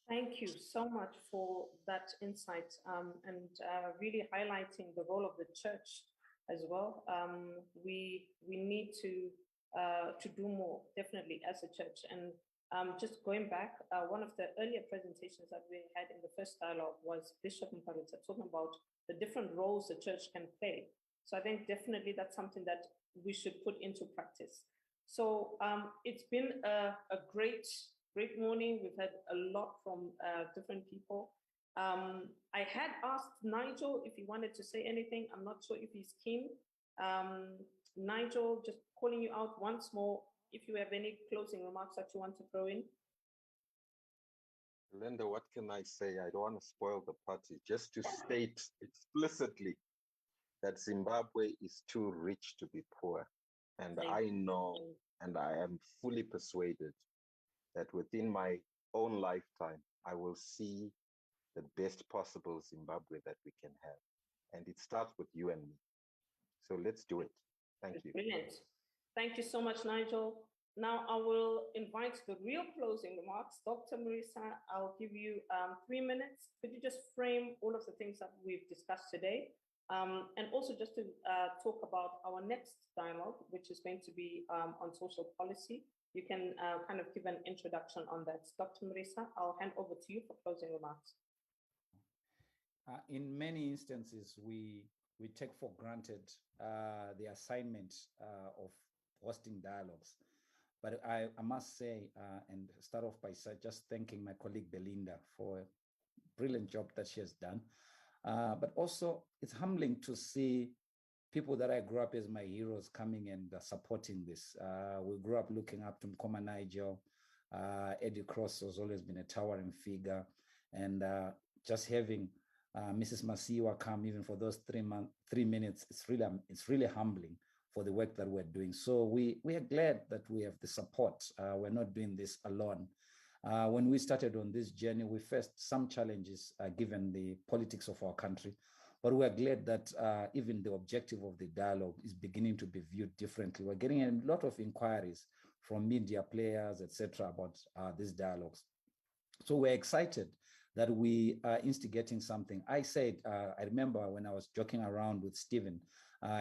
Speaker 1: Thank you so much for that insight and really highlighting the role of the church as well. We need to do more, definitely, as a church. And just going back, one of the earlier presentations that we had in the first dialogue was Bishop Mpavita talking about the different roles the church can play. So I think definitely that's something that we should put into practice. So it's been a great morning. We've had a lot from different people. I had asked Nigel if he wanted to say anything. I'm not sure if he's keen. Nigel, just calling you out once more, if you have any closing remarks that you want to throw in.
Speaker 8: Linda, what can I say? I don't want to spoil the party. Just to state explicitly that Zimbabwe is too rich to be poor. And I know, and I am fully persuaded that within my own lifetime, I will see the best possible Zimbabwe that we can have. And it starts with you and me. So let's do it. Thank you.
Speaker 1: Brilliant. Thank you so much, Nigel. Now I will invite the real closing remarks. Dr. Marisa, I'll give you 3 minutes. Could you just frame all of the things that we've discussed today? And also just to talk about our next dialogue, which is going to be on social policy. You can kind of give an introduction on that. Dr. Marisa, I'll hand over to you for closing remarks.
Speaker 2: In many instances, we take for granted the assignment of hosting dialogues. But I must say, and start off by just thanking my colleague Belinda for a brilliant job that she has done. But also, it's humbling to see people that I grew up as my heroes coming and supporting this. We grew up looking up to Mkoma Nigel. Eddie Cross has always been a towering figure. And just having Mrs. Masiwa come even for those 3 minutes, it's really humbling for the work that we're doing. So we are glad that we have the support. We're not doing this alone. When we started on this journey, we faced some challenges given the politics of our country. But we're glad that even the objective of the dialogue is beginning to be viewed differently. We're getting a lot of inquiries from media players, etc., about these dialogues. So we're excited that we are instigating something. I said, I remember when I was joking around with Stephen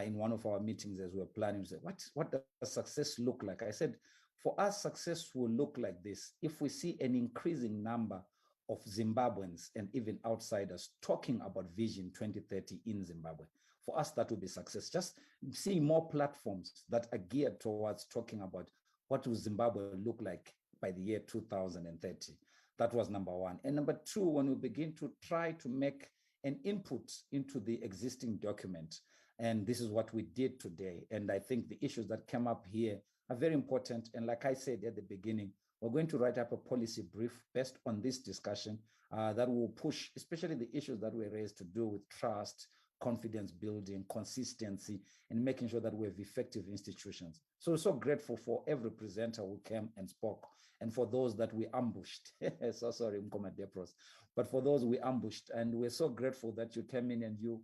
Speaker 2: in one of our meetings as we were planning, to say, what does success look like? I said, for us, success will look like this. If we see an increasing number of Zimbabweans and even outsiders talking about Vision 2030 in Zimbabwe, for us, that will be success. Just seeing more platforms that are geared towards talking about what will Zimbabwe look like by the year 2030. That was number one. And number two, when we begin to try to make an input into the existing document, and this is what we did today. And I think the issues that came up here are very important. And like I said at the beginning, we're going to write up a policy brief based on this discussion that will push, especially the issues that were raised to do with trust, confidence building, consistency, and making sure that we have effective institutions. So we're so grateful for every presenter who came and spoke, and for those that we ambushed. So sorry, Mkoma Depros, but for those we ambushed, and we're so grateful that you came in and you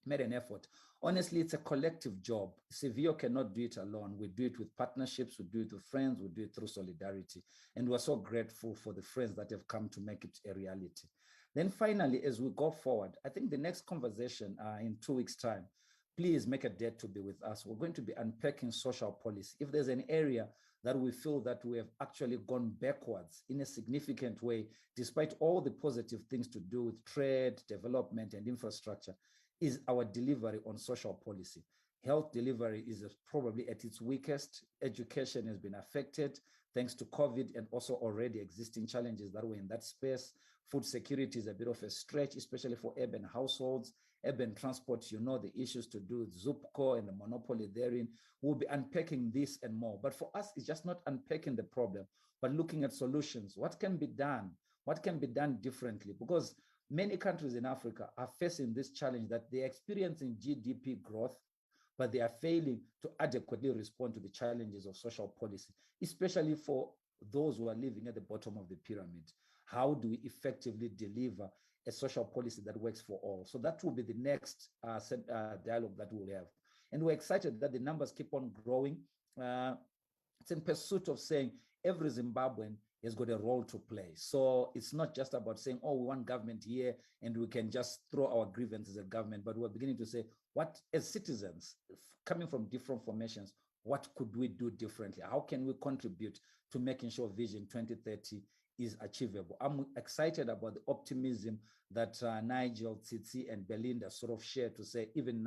Speaker 2: made an effort. Honestly, it's a collective job. Sevio cannot do it alone. We do it with partnerships, we do it with friends, we do it through solidarity. And we're so grateful for the friends that have come to make it a reality. Then finally, as we go forward, I think the next conversation in 2 weeks' time, please make a date to be with us. We're going to be unpacking social policy. If there's an area that we feel that we have actually gone backwards in a significant way, despite all the positive things to do with trade, development, and infrastructure, is our delivery on social policy. Health delivery is probably at its weakest. Education has been affected thanks to COVID and also already existing challenges that were in that space. Food security is a bit of a stretch, especially for urban households. Urban transport, you know, the issues to do with ZUPCO and the monopoly therein. We'll be unpacking this and more. But for us, it's just not unpacking the problem, but looking at solutions. What can be done? What can be done differently? Because many countries in Africa are facing this challenge that they're experiencing GDP growth, but they are failing to adequately respond to the challenges of social policy, especially for those who are living at the bottom of the pyramid. How do we effectively deliver a social policy that works for all? So that will be the next dialogue that we'll have. And we're excited that the numbers keep on growing. It's in pursuit of saying every Zimbabwean has got a role to play. So it's not just about saying, oh, we want government here and we can just throw our grievances at government, but we're beginning to say, what, as citizens coming from different formations, what could we do differently? How can we contribute to making sure Vision 2030 is achievable? I'm excited about the optimism that Nigel, Tsitsi, and Belinda sort of share to say, even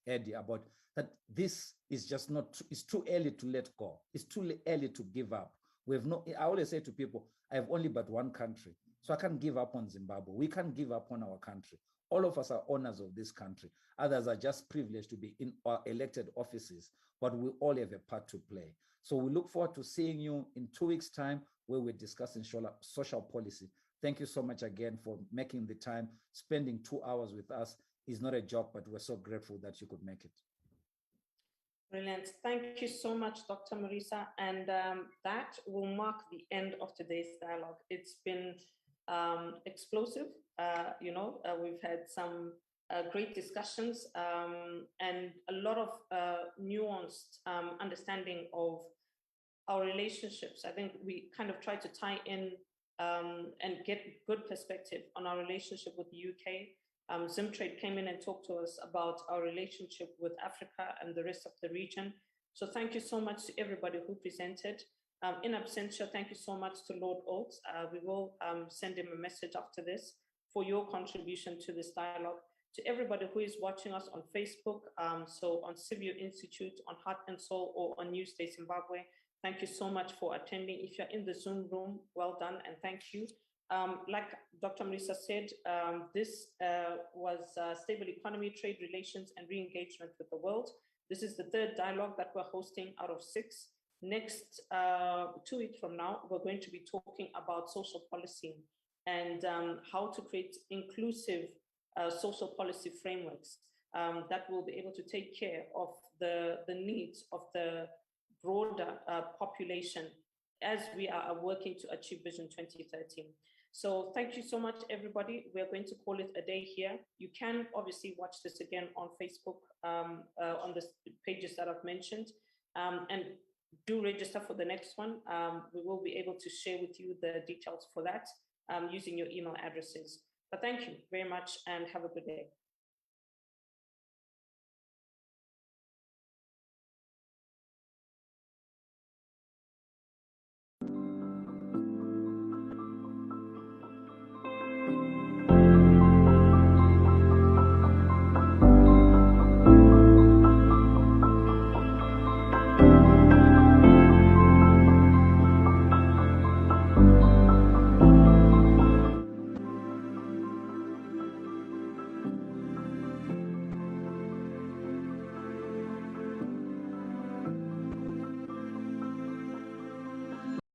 Speaker 2: Eddie, about that this is just not, it's too early to let go. It's too early to give up. We have no, I always say to people, I have only but one country, so I can't give up on Zimbabwe. We can't give up on our country. All of us are owners of this country. Others are just privileged to be in our elected offices, but we all have a part to play. So we look forward to seeing you in 2 weeks' time where we're discussing social policy. Thank you so much again for making the time. Spending 2 hours with us is not a joke, but we're so grateful that you could make it.
Speaker 1: Brilliant. Thank you so much, Dr. Marisa. And that will mark the end of today's dialogue. It's been explosive. We've had some great discussions and a lot of nuanced understanding of our relationships. I think we kind of tried to tie in and get good perspective on our relationship with the UK. Zimtrade came in and talked to us about our relationship with Africa and the rest of the region. So thank you so much to everybody who presented. In absentia, thank you so much to Lord Oates. We will send him a message after this for your contribution to this dialogue. To everybody who is watching us on Facebook, so on Civio Institute, on Heart and Soul, or on Newsday Zimbabwe, thank you so much for attending. If you're in the Zoom room, well done and thank you. Like Dr. Marisa said, this was Stable Economy, Trade Relations, and Re-engagement with the World. This is the third dialogue that we're hosting out of 6. Next, 2 weeks from now, we're going to be talking about social policy and how to create inclusive social policy frameworks that will be able to take care of the needs of the broader population as we are working to achieve Vision 2030. So thank you so much, everybody. We're going to call it a day here. You can obviously watch this again on Facebook, on the pages that I've mentioned, and do register for the next one. We will be able to share with you the details for that using your email addresses. But thank you very much and have a good day.